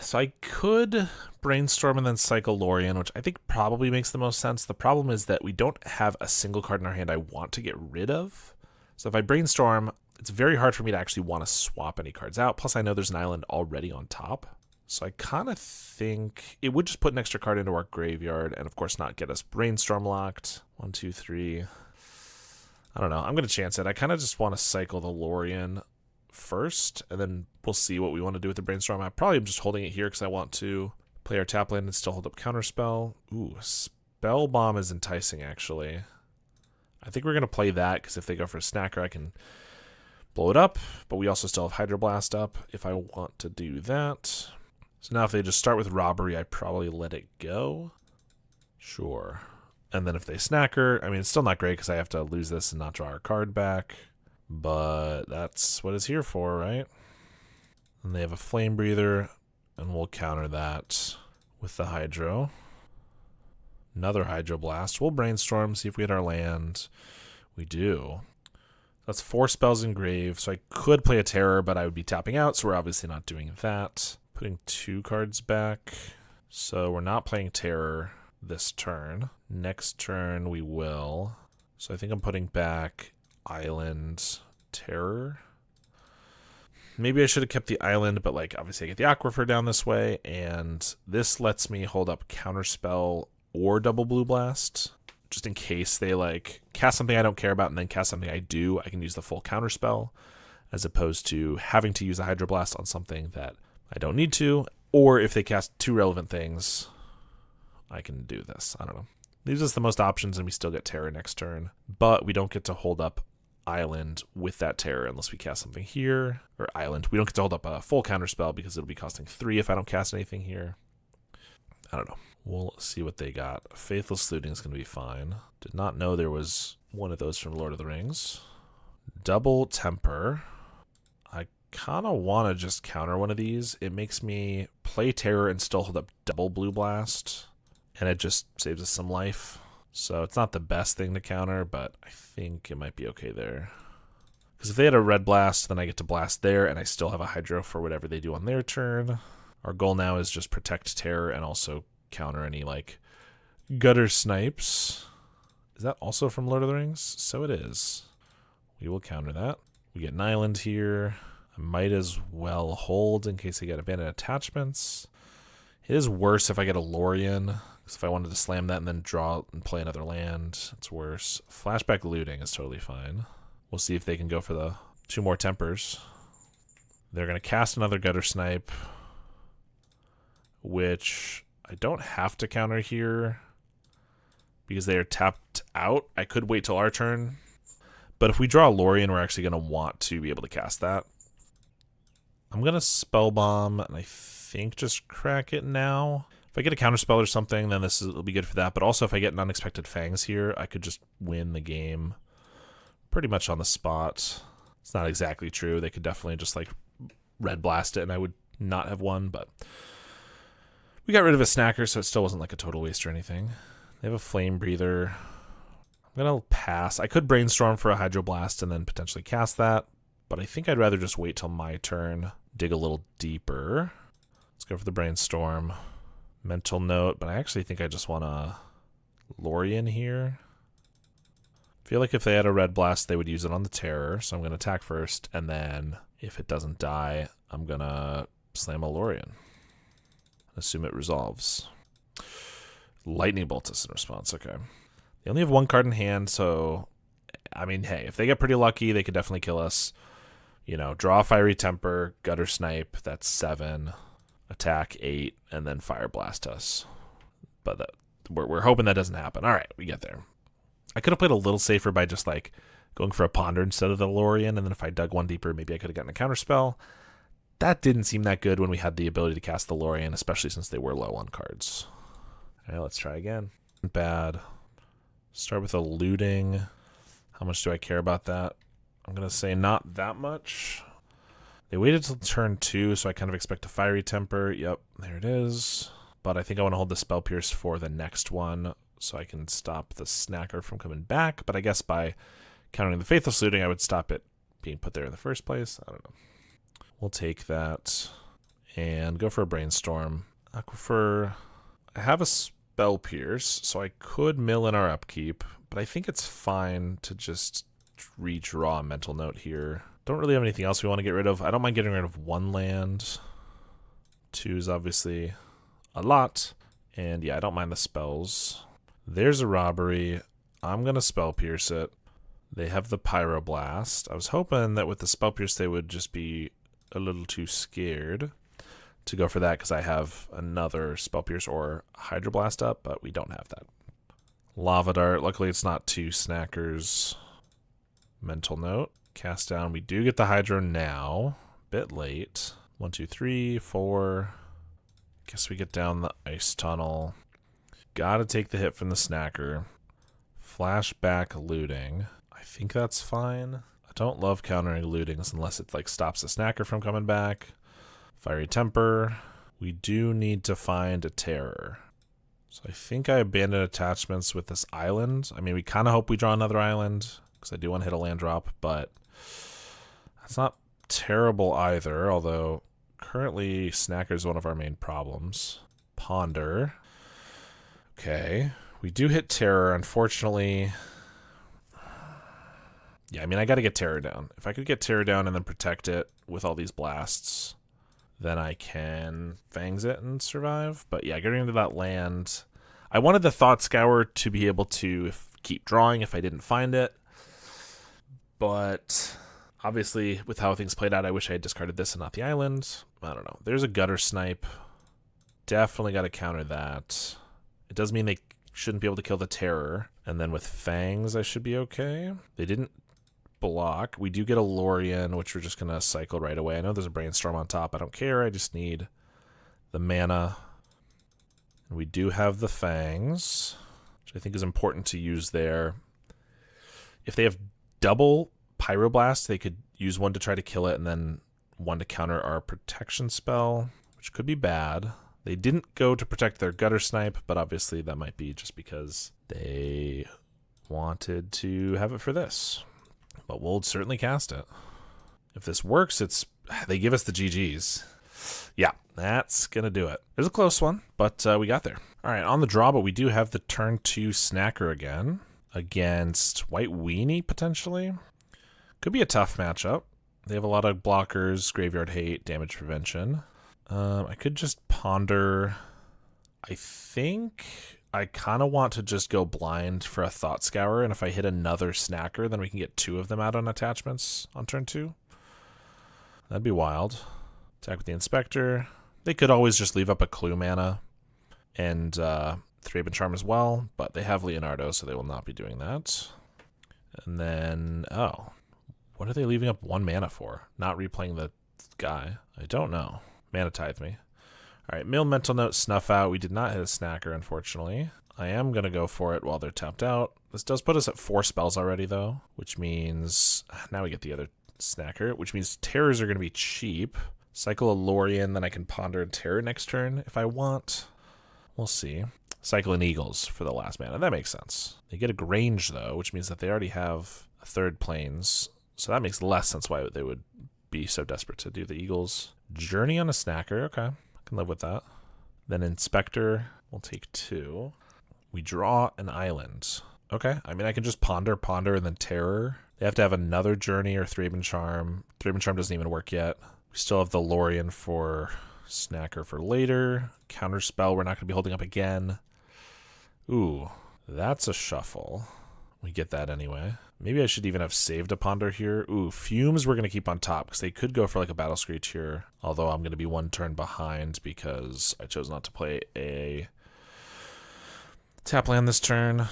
So I could Brainstorm and then cycle Lorien, which I think probably makes the most sense. The problem is that we don't have a single card in our hand I want to get rid of. So if I Brainstorm, it's very hard for me to actually want to swap any cards out. Plus I know there's an island already on top. So I kind of think it would just put an extra card into our graveyard and, of course, not get us Brainstorm locked. 1, 2, 3. I don't know. I'm going to chance it. I kind of just want to cycle the Lorien first, and then we'll see what we want to do with the Brainstorm. I probably am just holding it here because I want to play our tap land and still hold up Counterspell. Ooh, Spell Bomb is enticing, actually. I think we're going to play that because if they go for a Snacker, I can blow it up, but we also still have Hydroblast up if I want to do that. So now if they just start with Robbery, I probably let it go. Sure. And then if they Snacker, I mean, it's still not great because I have to lose this and not draw our card back. But that's what it's here for, right? And they have a Flame Breather, and we'll counter that with the Hydro. Another Hydroblast. We'll Brainstorm, see if we hit our land. We do. That's 4 spells in grave, so I could play a Terror, but I would be tapping out, so we're obviously not doing that. Putting 2 cards back. So we're not playing Terror this turn. Next turn we will. So I think I'm putting back Island, Terror. Maybe I should have kept the Island, but like obviously I get the Aquifer down this way, and this lets me hold up Counterspell or double Blue Blast. Just in case they like cast something I don't care about and then cast something I do, I can use the full Counterspell, as opposed to having to use a Hydroblast on something that I don't need to, or if they cast 2 relevant things, I can do this. I don't know. Leaves us the most options, and we still get Terror next turn, but we don't get to hold up Island with that Terror unless we cast something here, or Island. We don't get to hold up a full Counterspell because it'll be costing 3 if I don't cast anything here. I don't know. We'll see what they got. Faithless Looting is going to be fine. Did not know there was one of those from Lord of the Rings. Double Temper. I kind of want to just counter one of these. It makes me play Terror and still hold up double Blue Blast, and it just saves us some life. So it's not the best thing to counter, but I think it might be okay there. Because if they had a Red Blast, then I get to blast there, and I still have a Hydro for whatever they do on their turn. Our goal now is just protect Terror and also counter any, like, Gutter Snipes. Is that also from Lord of the Rings? So it is. We will counter that. We get an Island here. I might as well hold in case I get Abandoned Attachments. It is worse if I get a Lorien, because if I wanted to slam that and then draw and play another land, it's worse. Flashback Looting is totally fine. We'll see if they can go for the 2 more Tempers. They're going to cast another Gutter Snipe, which I don't have to counter here because they are tapped out. I could wait till our turn. But if we draw a Lorien, we're actually going to want to be able to cast that. I'm going to Spell Bomb, and I think just crack it now. If I get a counterspell or something, then this will be good for that. But also, if I get an Unexpected Fangs here, I could just win the game pretty much on the spot. It's not exactly true. They could definitely just, like, Red Blast it, and I would not have won. But we got rid of a Snacker, so it still wasn't, like, a total waste or anything. They have a Flame Breather. I'm going to pass. I could Brainstorm for a Hydroblast and then potentially cast that. But I think I'd rather just wait till my turn, dig a little deeper. Let's go for the Brainstorm. Mental Note, but I actually think I just want a Lorien here. I feel like if they had a Red Blast, they would use it on the Terror, so I'm going to attack first, and then if it doesn't die, I'm going to slam a Lorien. Assume it resolves. Lightning Bolt is in response, okay. They only have one card in hand, so, I mean, hey, if they get pretty lucky, they could definitely kill us. You know, draw Fiery Temper, Gutter Snipe, that's 7. Attack 8, and then Fire Blast us. But we're hoping that doesn't happen. All right, we get there. I could have played a little safer by just, like, going for a Ponder instead of the Lorien, and then if I dug one deeper, maybe I could have gotten a counterspell. That didn't seem that good when we had the ability to cast the Lorien, especially since they were low on cards. All right, let's try again. Bad. Start with a Looting. How much do I care about that? I'm going to say not that much. They waited till turn 2, so I kind of expect a Fiery Temper. Yep, there it is. But I think I want to hold the Spell Pierce for the next one so I can stop the Snacker from coming back. But I guess by countering the Faithless Looting, I would stop it being put there in the first place. I don't know. We'll take that and go for a Brainstorm. Aquifer. I have a Spell Pierce, so I could mill in our upkeep, but I think it's fine to just redraw a Mental Note here. Don't really have anything else we want to get rid of. I don't mind getting rid of 1 land. 2 is obviously a lot. And yeah, I don't mind the spells. There's a Robbery. I'm going to Spell Pierce it. They have the Pyroblast. I was hoping that with the Spell Pierce they would just be a little too scared to go for that because I have another Spell Pierce or Hydroblast up, but we don't have that. Lava Dart. Luckily it's not 2 Snackers. Mental Note. Cast down. We do get the Hydro now. Bit late. 1, 2, 3, 4. Guess we get down the Ice Tunnel. Gotta take the hit from the Snacker. Flashback Looting. I think that's fine. I don't love countering lootings unless it like stops the Snacker from coming back. Fiery Temper. We do need to find a Terror. So I think I abandoned attachments with this island. I mean, we kind of hope we draw another island because I do want to hit a land drop, but that's not terrible either, although currently Snacker is one of our main problems. Ponder. Okay. We do hit Terror, unfortunately. Yeah, I mean, I got to get Terror down. If I could get Terror down and then protect it with all these blasts, then I can Fangs it and survive. But yeah, getting into that land. I wanted the Thought Scour to be able to keep drawing if I didn't find it. But obviously, with how things played out, I wish I had discarded this and not the island. I don't know. There's a Gutter Snipe. Definitely got to counter that. It does mean they shouldn't be able to kill the Terror. And then with Fangs, I should be okay. They didn't block. We do get a Lorien, which we're just going to cycle right away. I know there's a Brainstorm on top. I don't care. I just need the mana. And we do have the Fangs, which I think is important to use there. If they have double Pyroblast, they could use one to try to kill it and then one to counter our protection spell, which could be bad. They didn't go to protect their Gutter Snipe, but obviously that might be just because they wanted to have it for this. But we'll certainly cast it. If this works, they give us the GGs. Yeah, that's going to do it. It was a close one, but we got there. All right, on the draw, but we do have the turn 2 Snacker again against White Weenie, potentially. Could be a tough matchup. They have a lot of blockers, Graveyard Hate, Damage Prevention. I could just Ponder. I think I kind of want to just go blind for a Thought Scour, and if I hit another Snacker, then we can get 2 of them out on attachments on turn 2. That'd be wild. Attack with the Inspector. They could always just leave up a clue mana and Thraben Charm as well, but they have Leonardo, so they will not be doing that. And then, oh, what are they leaving up 1 mana for? Not replaying the guy. I don't know. Mana Tithe me. All right, Mill Mental Note, Snuff Out. We did not hit a Snacker, unfortunately. I am going to go for it while they're tapped out. This does put us at 4 spells already, though, which means now we get the other Snacker, which means terrors are going to be cheap. Cycle a Lorien, then I can ponder and terror next turn if I want. We'll see. Cycle an Eagles for the last mana. That makes sense. They get a Grange, though, which means that they already have a 3rd Plains. So that makes less sense why they would be so desperate to do the Eagles. Journey on a Snacker. Okay, I can live with that. Then Inspector. We'll take 2. We draw an island. Okay, I mean, I can just ponder, and then terror. They have to have another Journey or Thraben Charm. Thraben Charm doesn't even work yet. We still have the Lorien for Snacker for later. Counterspell we're not going to be holding up again. Ooh, that's a shuffle. We get that anyway. Maybe I should even have saved a ponder here. Ooh, Fumes we're going to keep on top because they could go for like a Battle Screech here. Although I'm going to be 1 turn behind because I chose not to play a tap land this turn.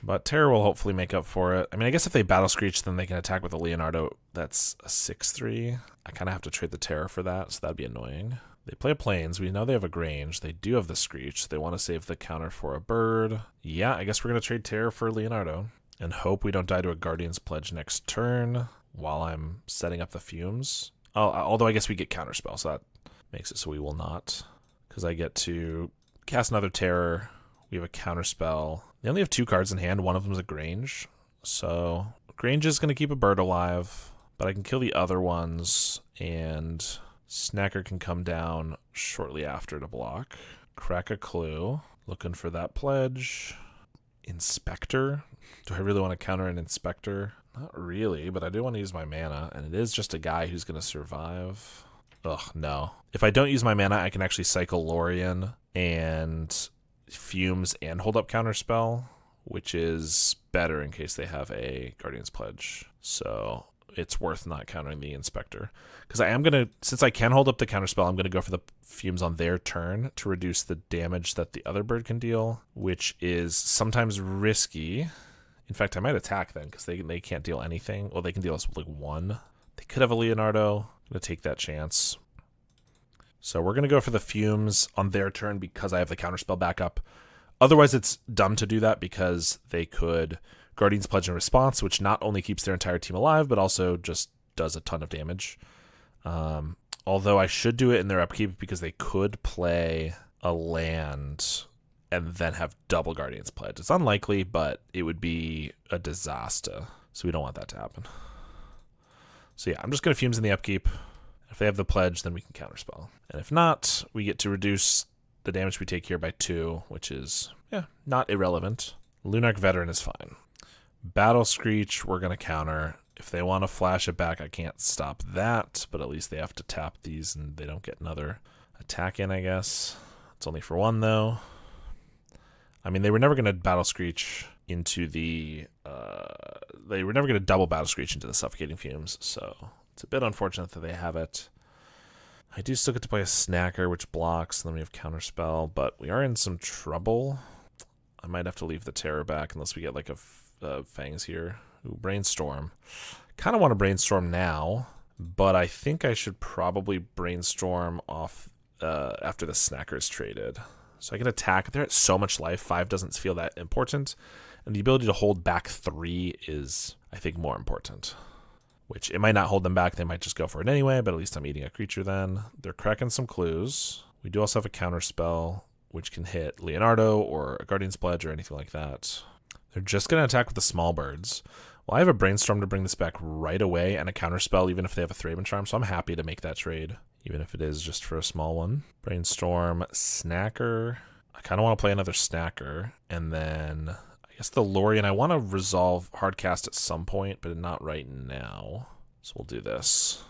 But Terror will hopefully make up for it. I mean, I guess if they Battle Screech, then they can attack with a Leonardo. That's a 6/3. I kind of have to trade the Terror for that, so that'd be annoying. They play a Plains. We know they have a Grange. They do have the Screech. They want to save the counter for a bird. Yeah, I guess we're going to trade Terror for Leonardo and hope we don't die to a Guardian's Pledge next turn while I'm setting up the Fumes. Oh, although I guess we get Counterspell, so that makes it so we will not. Because I get to cast another Terror. We have a Counterspell. They only have 2 cards in hand. One of them is a Grange. So Grange is going to keep a bird alive, but I can kill the other ones, and Snacker can come down shortly after to block. Crack a Clue. Looking for that pledge. Inspector. Do I really want to counter an Inspector? Not really, but I do want to use my mana, and it is just a guy who's going to survive. Ugh, no. If I don't use my mana, I can actually cycle Lorien and Fumes and hold up Counterspell, which is better in case they have a Guardian's Pledge. So it's worth not countering the Inspector. Because I am going to, since I can hold up the Counterspell, I'm going to go for the Fumes on their turn to reduce the damage that the other bird can deal, which is sometimes risky. In fact, I might attack then because they can't deal anything. Well, they can deal us with like 1. They could have a Leonardo. I'm going to take that chance. So we're going to go for the Fumes on their turn because I have the Counterspell backup. Otherwise, it's dumb to do that because they could Guardian's Pledge in response, which not only keeps their entire team alive, but also just does a ton of damage. Although I should do it in their upkeep because they could play a land and then have double Guardian's Pledge. It's unlikely, but it would be a disaster. So we don't want that to happen. So yeah, I'm just going to Fumes in the upkeep. If they have the Pledge, then we can Counterspell. And if not, we get to reduce the damage we take here by 2, which is, yeah, not irrelevant. Lunarch Veteran is fine. Battle Screech, we're going to counter. If they want to flash it back, I can't stop that, but at least they have to tap these and they don't get another attack in, I guess. It's only for 1, though. I mean, they were never going to Battle Screech into the... they were never going to double Battle Screech into the Suffocating Fumes, so it's a bit unfortunate that they have it. I do still get to play a Snacker, which blocks, and then we have Counterspell, but we are in some trouble. I might have to leave the Terror back unless we get like a Fangs here. Ooh, Brainstorm. Kind of want to Brainstorm now, but I think I should probably Brainstorm off after the Snacker is traded. So I can attack. They're at so much life. 5 doesn't feel that important. And the ability to hold back 3 is, I think, more important. Which, it might not hold them back. They might just go for it anyway, but at least I'm eating a creature then. They're cracking some clues. We do also have a Counterspell, which can hit Leonardo or a Guardian's Pledge or anything like that. They're just going to attack with the small birds. Well, I have a Brainstorm to bring this back right away and a Counterspell even if they have a Thraben Charm, so I'm happy to make that trade, even if it is just for a small one. Brainstorm, Snacker. I kind of want to play another Snacker, and then I guess the Lorien. I want to resolve Hardcast at some point, but not right now. So we'll do this.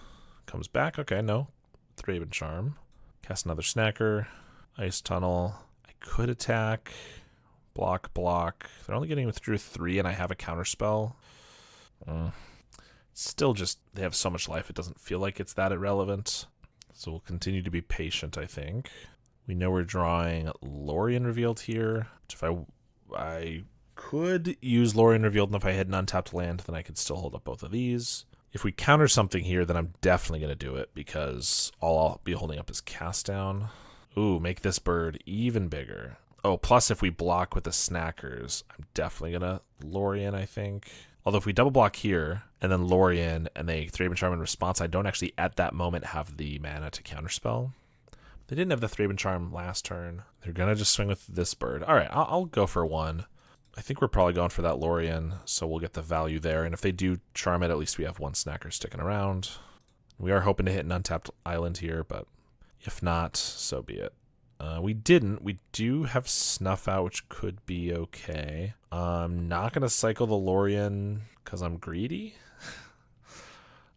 Comes back. Okay, no. Thraben Charm. Cast another Snacker. Ice Tunnel. I could attack. Block. They're only getting through 3, and I have a Counterspell. Still just, they have so much life, it doesn't feel like it's that irrelevant. So we'll continue to be patient, I think. We know we're drawing Lorien Revealed here, which if I could use Lorien Revealed, and if I had an untapped land, then I could still hold up both of these. If we counter something here, then I'm definitely going to do it, because all I'll be holding up is Cast Down. Ooh, make this bird even bigger. Oh, plus if we block with the Snackers, I'm definitely going to Lorien, I think. Although if we double block here, and then Lorien, and they Thraben Charm in response, I don't actually at that moment have the mana to counterspell. They didn't have the Thraben Charm last turn. They're going to just swing with this bird. All right, I'll go for one. I think we're probably going for that Lorien, so we'll get the value there. And if they do charm it, at least we have one Snacker sticking around. We are hoping to hit an untapped island here, but if not, so be it. We didn't. We do have Snuff Out, which could be okay. I'm not going to cycle the Lorien because I'm greedy.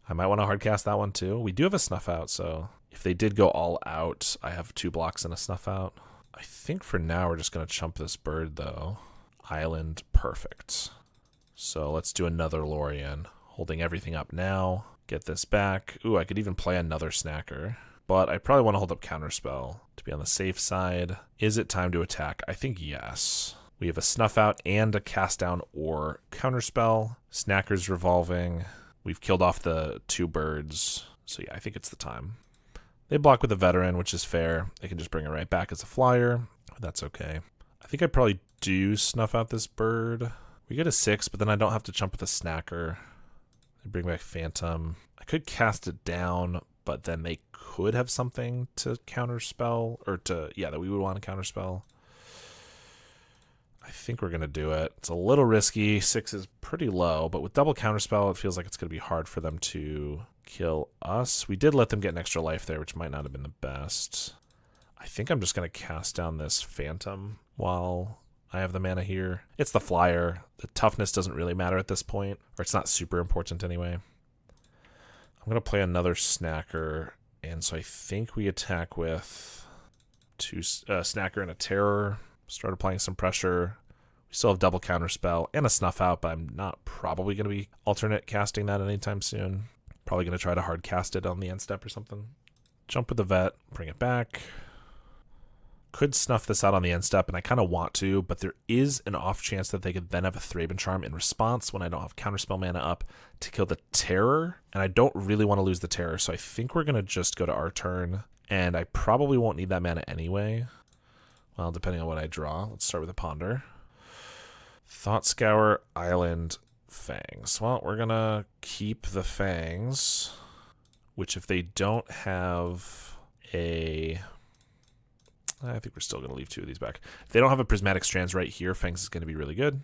I might want to hardcast that one too. We do have a Snuff Out, so if they did go all out, I have 2 blocks and a Snuff Out. I think for now we're just going to chump this bird, though. Island, perfect. So let's do another Lorien. Holding everything up now. Get this back. Ooh, I could even play another Snacker. But I probably want to hold up Counterspell to be on the safe side. Is it time to attack? I think yes. We have a Snuff Out and a Cast Down or Counterspell. Snacker's revolving. We've killed off the 2 birds. So yeah, I think it's the time. They block with a Veteran, which is fair. They can just bring it right back as a flyer. That's okay. I think I probably do Snuff Out this bird. We get a 6, but then I don't have to jump with a Snacker. They bring back Phantom. I could cast it down, but then they could have something to counterspell, or to, yeah, that we would want to counterspell. I think we're going to do it. It's a little risky. 6 is pretty low, but with double counterspell, it feels like it's going to be hard for them to kill us. We did let them get an extra life there, which might not have been the best. I think I'm just going to cast down this Phantom while I have the mana here. It's the flyer. The toughness doesn't really matter at this point, or it's not super important anyway. I'm going to play another Snacker, and so I think we attack with 2 Snacker and a Terror. Start applying some pressure. We still have double counterspell and a Snuff Out, but I'm not probably going to be alternate casting that anytime soon. Probably going to try to hard cast it on the end step or something. Jump with the Vet, bring it back. Could snuff this out on the end step, and I kind of want to, but there is an off chance that they could then have a Thraben Charm in response when I don't have counterspell mana up to kill the Terror, and I don't really want to lose the Terror, so I think we're going to just go to our turn, and I probably won't need that mana anyway. Well, depending on what I draw. Let's start with a Ponder. Thought Scour, Island, Fangs. Well, we're going to keep the Fangs, which if they don't have a... I think we're still going to leave 2 of these back. If they don't have a Prismatic Strands right here, Fangs is going to be really good.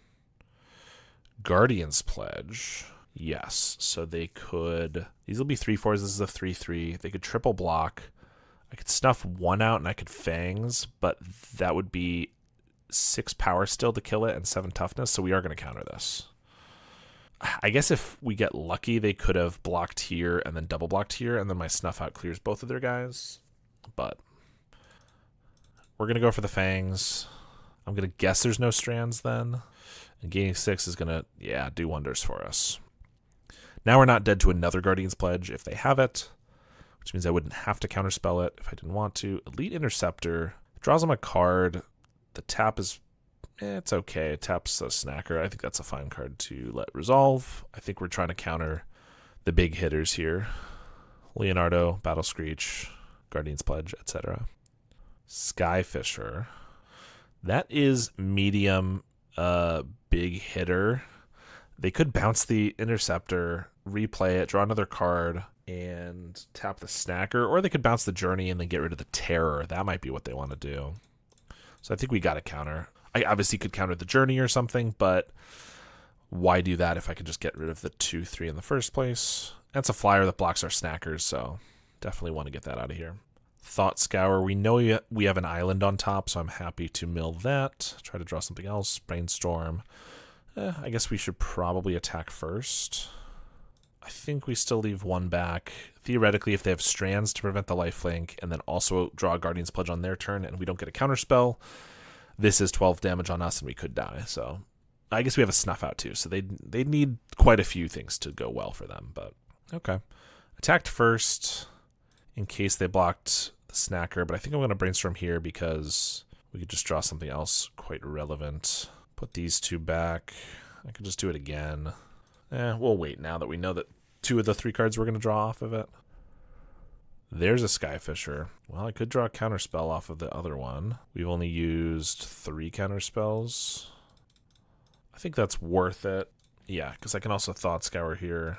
Guardian's Pledge. Yes. So they could... These will be 3/4s. This is a 3/3. They could triple block. I could snuff 1 out and I could Fangs, but that would be 6 power still to kill it and 7 toughness, so we are going to counter this. I guess if we get lucky, they could have blocked here and then double blocked here, and then my Snuff Out clears both of their guys. But we're going to go for the Fangs. I'm going to guess there's no Strands then. And gaining 6 is going to, yeah, do wonders for us. Now we're not dead to another Guardian's Pledge if they have it, which means I wouldn't have to counterspell it if I didn't want to. Elite Interceptor draws them a card. The tap is, it's okay. It taps a Snacker. I think that's a fine card to let resolve. I think we're trying to counter the big hitters here. Leonardo, Battle Screech, Guardian's Pledge, etc. Skyfisher. That is medium big hitter. They could bounce the Interceptor, replay it, draw another card, and tap the Snacker, or they could bounce the Journey and then get rid of the Terror. That might be what they want to do. So I think we got to counter. I obviously could counter the Journey or something, but why do that if I could just get rid of the 2/3 in the first place? That's a flyer that blocks our Snackers, so definitely want to get that out of here. Thought Scour. We know we have an island on top, so I'm happy to mill that. Try to draw something else. Brainstorm. I guess we should probably attack first. I think we still leave 1 back. Theoretically, if they have Strands to prevent the lifelink, and then also draw a Guardian's Pledge on their turn, and we don't get a counterspell, this is 12 damage on us, and we could die. So I guess we have a Snuff Out too, so they need quite a few things to go well for them, but okay. Attacked first in case they blocked the Snacker, but I think I'm going to Brainstorm here because we could just draw something else quite relevant. Put these two back. I could just do it again. We'll wait now that we know that 2 of the 3 cards we're going to draw off of it. There's a Skyfisher. Well, I could draw a counterspell off of the other one. We've only used 3 counterspells. I think that's worth it. Yeah, because I can also Thought Scour here.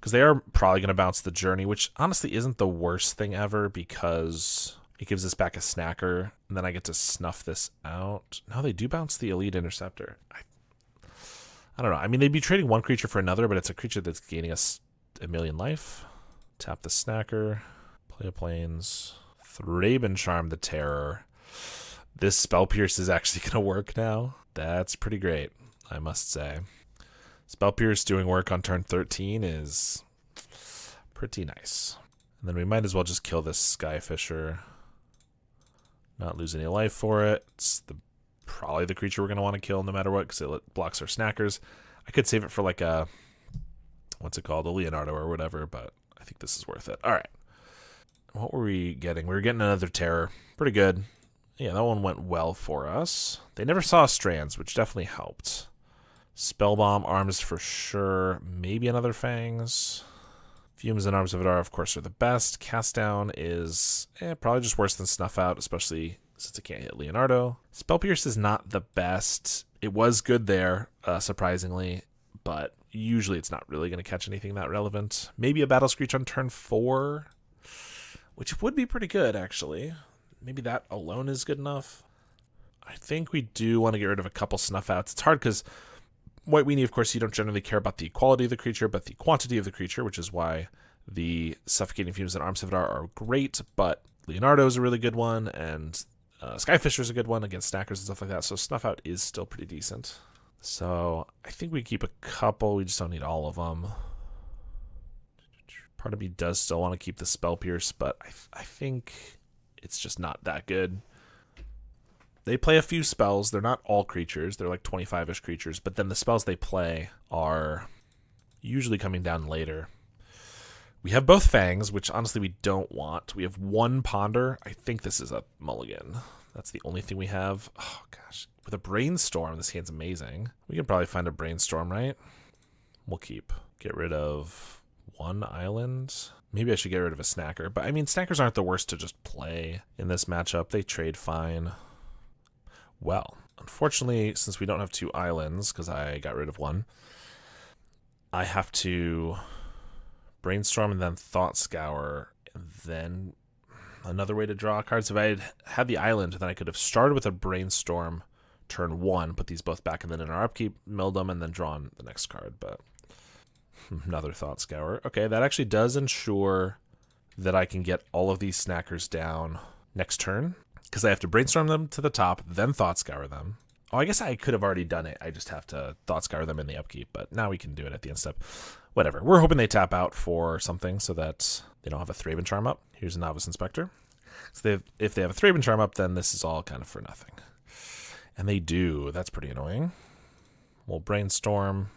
Because they are probably going to bounce the Journey, which honestly isn't the worst thing ever because it gives us back a Snacker, and then I get to snuff this out. No, they do bounce the Elite Interceptor. I don't know. I mean, they'd be trading one creature for another, but it's a creature that's gaining us 1,000,000 life. Tap the Snacker. Play a Plains. Thraben Charm the Terror. This Spell Pierce is actually going to work now. That's pretty great, I must say. Spell Pierce doing work on turn 13 is pretty nice. And then we might as well just kill this Skyfisher. Not lose any life for it. It's probably the creature we're going to want to kill no matter what because it blocks our Snackers. I could save it for like a, what's it called, a Leonardo or whatever, but I think this is worth it. All right. What were we getting? We were getting another Terror. Pretty good. Yeah, that one went well for us. They never saw Strands, which definitely helped. Spellbomb, Arms for sure. Maybe another Fangs. Fumes and Arms of Adar, of course, are the best. Cast Down is probably just worse than Snuff Out, especially since it can't hit Leonardo. Spell Pierce is not the best. It was good there, surprisingly, but usually it's not really going to catch anything that relevant. Maybe a Battle Screech on turn 4, which would be pretty good, actually. Maybe that alone is good enough. I think we do want to get rid of a couple Snuff Outs. It's hard because White Weenie, of course, you don't generally care about the quality of the creature, but the quantity of the creature, which is why the Suffocating Fumes and Arms of Adar are great, but Leonardo is a really good one, and Skyfisher is a good one against Snackers and stuff like that, so Snuff Out is still pretty decent. So I think we keep a couple. We just don't need all of them. Part of me does still want to keep the Spell Pierce, but I think it's just not that good. They play a few spells. They're not all creatures. They're like 25-ish creatures, but then the spells they play are usually coming down later. We have both Fangs, which honestly we don't want. We have 1 Ponder. I think this is a mulligan. That's the only thing we have. Oh, gosh. With a Brainstorm, this hand's amazing. We can probably find a Brainstorm, right? We'll keep. Get rid of 1 island. Maybe I should get rid of a Snacker. But, I mean, Snackers aren't the worst to just play in this matchup. They trade fine. Well, unfortunately, since we don't have 2 islands, because I got rid of 1, I have to Brainstorm and then Thought Scour, and then another way to draw cards. If I had the island, then I could have started with a Brainstorm turn 1, put these both back, and then in our upkeep, milled them, and then drawn the next card, but another Thought Scour. Okay, that actually does ensure that I can get all of these Snackers down next turn, because I have to Brainstorm them to the top, then Thought Scour them. Oh, I guess I could have already done it. I just have to Thought Scour them in the upkeep, but now we can do it at the end step. Whatever. We're hoping they tap out for something so that they don't have a Thraben Charm up. Here's a Novice Inspector. So if they have a Thraben Charm up, then this is all kind of for nothing. And they do. That's pretty annoying. We'll Brainstorm.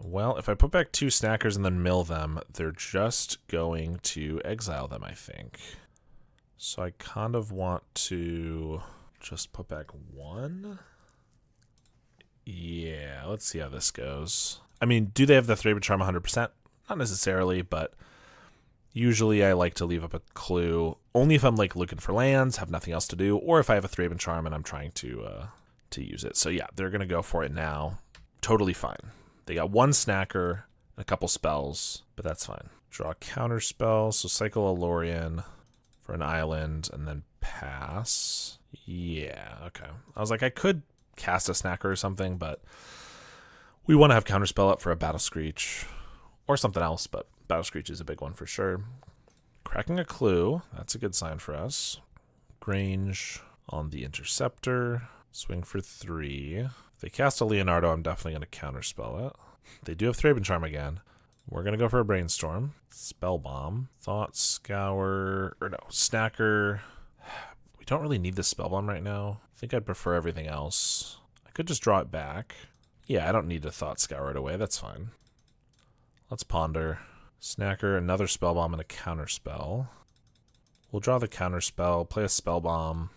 Well, if I put back 2 Snackers and then mill them, they're just going to exile them, I think. So I kind of want to just put back 1. Yeah, let's see how this goes. I mean, do they have the Thraben Charm 100%? Not necessarily, but usually I like to leave up a clue. Only if I'm like looking for lands, have nothing else to do, or if I have a Thraben Charm and I'm trying to use it. So yeah, they're going to go for it now. Totally fine. They got 1 Snacker and a couple spells, but that's fine. Draw a counter spell, so cycle a Lorien for an island, and then pass. Yeah, okay. I was like, I could cast a Snacker or something, but we want to have Counterspell up for a Battle Screech or something else, but Battle Screech is a big one for sure. Cracking a Clue, that's a good sign for us. Grange on the Interceptor. Swing for 3. If they cast a Leonardo, I'm definitely going to Counterspell it. They do have Thraben Charm again. We're going to go for a Brainstorm. Spellbomb. Thought Scour. Or no, Snacker. We don't really need this Spellbomb right now. I think I'd prefer everything else. I could just draw it back. Yeah, I don't need to Thought Scour right away. That's fine. Let's ponder. Snacker, another spell bomb, and a counter spell. We'll draw the counter spell, play a spell bomb.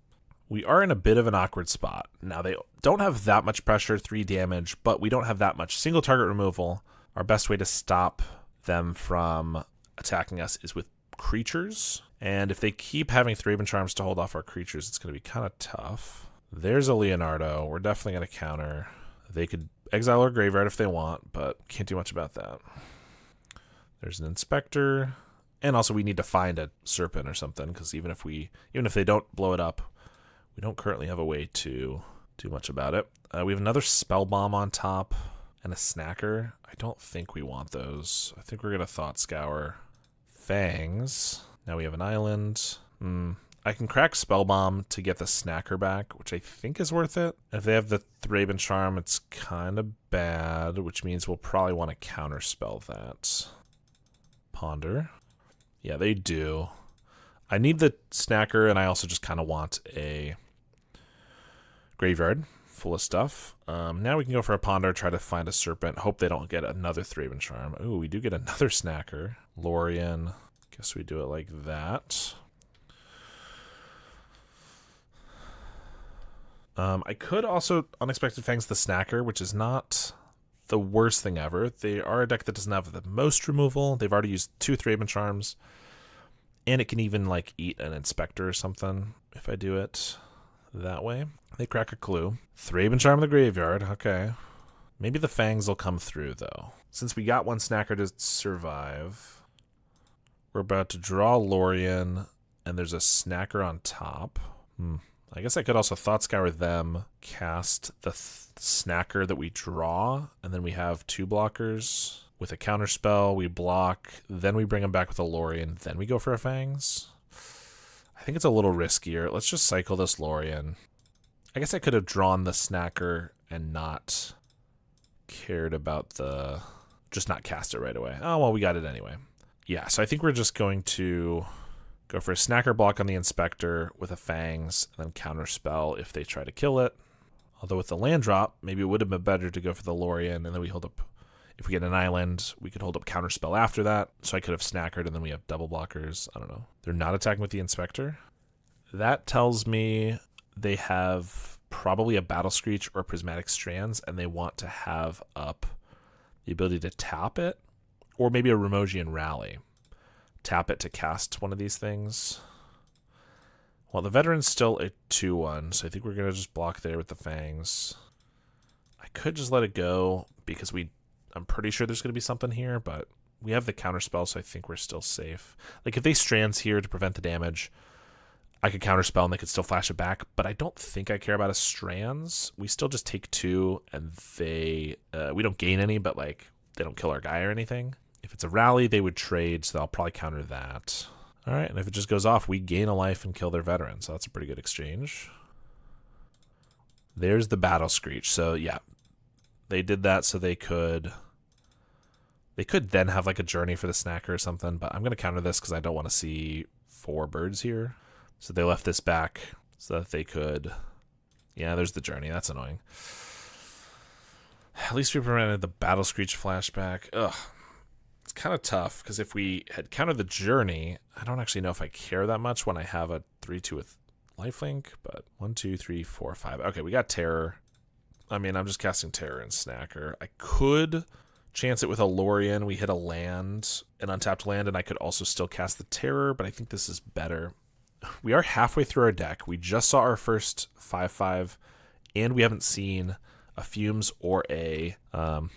We are in a bit of an awkward spot. Now, they don't have that much pressure, 3 damage, but we don't have that much single target removal. Our best way to stop them from attacking us is with creatures. And if they keep having Thraben Charms to hold off our creatures, it's going to be kind of tough. There's a Leonardo. We're definitely going to counter. They could exile our graveyard if they want, but can't do much about that. There's an Inspector. And also we need to find a Serpent or something, because even if they don't blow it up, we don't currently have a way to do much about it. We have another Spell Bomb on top and a Snacker. I don't think we want those. I think we're going to Thought Scour. Fangs. Now we have an island. I can crack Spell Bomb to get the Snacker back, which I think is worth it. If they have the Thraben Charm, it's kind of bad, which means we'll probably want to counterspell that. Ponder. Yeah, they do. I need the Snacker, and I also just kind of want a graveyard full of stuff. Now we can go for a Ponder, try to find a Serpent, hope they don't get another Thraben Charm. Ooh, we do get another Snacker. Lorien. Guess we do it like that. I could also Unexpected Fangs the Snacker, which is not the worst thing ever. They are a deck that doesn't have the most removal. They've already used 2 Thraben Charms. And it can even, like, eat an Inspector or something if I do it that way. They crack a clue. Thraben Charm in the graveyard. Okay. Maybe the Fangs will come through, though. Since we got 1 Snacker to survive, we're about to draw Lorien, and there's a Snacker on top. I guess I could also Thought Scour them, cast the Snacker that we draw, and then we have 2 blockers. With a counter spell, we block, then we bring them back with a Lorien, then we go for a Fangs. I think it's a little riskier. Let's just cycle this Lorien. I guess I could have drawn the Snacker and not cared about the... just not cast it right away. Oh, well, we got it anyway. Yeah, so I think we're just going to go for a Snacker block on the Inspector with a Fangs, and then counterspell if they try to kill it. Although with the land drop, maybe it would have been better to go for the Lorien, and then we hold up... if we get an island, we could hold up counterspell after that. So I could have Snackered, and then we have double blockers. I don't know. They're not attacking with the Inspector. That tells me they have probably a Battle Screech or Prismatic Strands, and they want to have up the ability to tap it, or maybe a Remogian Rally. Tap it to cast one of these things. Well, the Veteran's still a 2-1, so I think we're going to just block there with the Fangs. I could just let it go, because I'm pretty sure there's going to be something here, but we have the counterspell, so I think we're still safe. Like, if they Strands here to prevent the damage, I could counterspell and they could still flash it back, but I don't think I care about a Strands. We still just take 2, and we don't gain any, but, like, they don't kill our guy or anything. If it's a rally, they would trade, so I'll probably counter that. All right, and if it just goes off, we gain a life and kill their veteran, so that's a pretty good exchange. There's the Battle Screech. So, yeah, they did that so they could then have, like, a Journey for the Snacker or something, but I'm going to counter this because I don't want to see 4 birds here. So they left this back so that they could... yeah, there's the Journey. That's annoying. At least we prevented the Battle Screech flashback. Ugh. It's kind of tough, because if we had countered the Journey, I don't actually know if I care that much when I have a 3-2 with lifelink, but 1, 2, 3, 4, 5. Okay, we got Terror. I mean, I'm just casting Terror and Snacker. I could chance it with a Lorien. We hit a land, an untapped land, and I could also still cast the Terror, but I think this is better. We are halfway through our deck. We just saw our first 5/5, and we haven't seen a Fumes or a,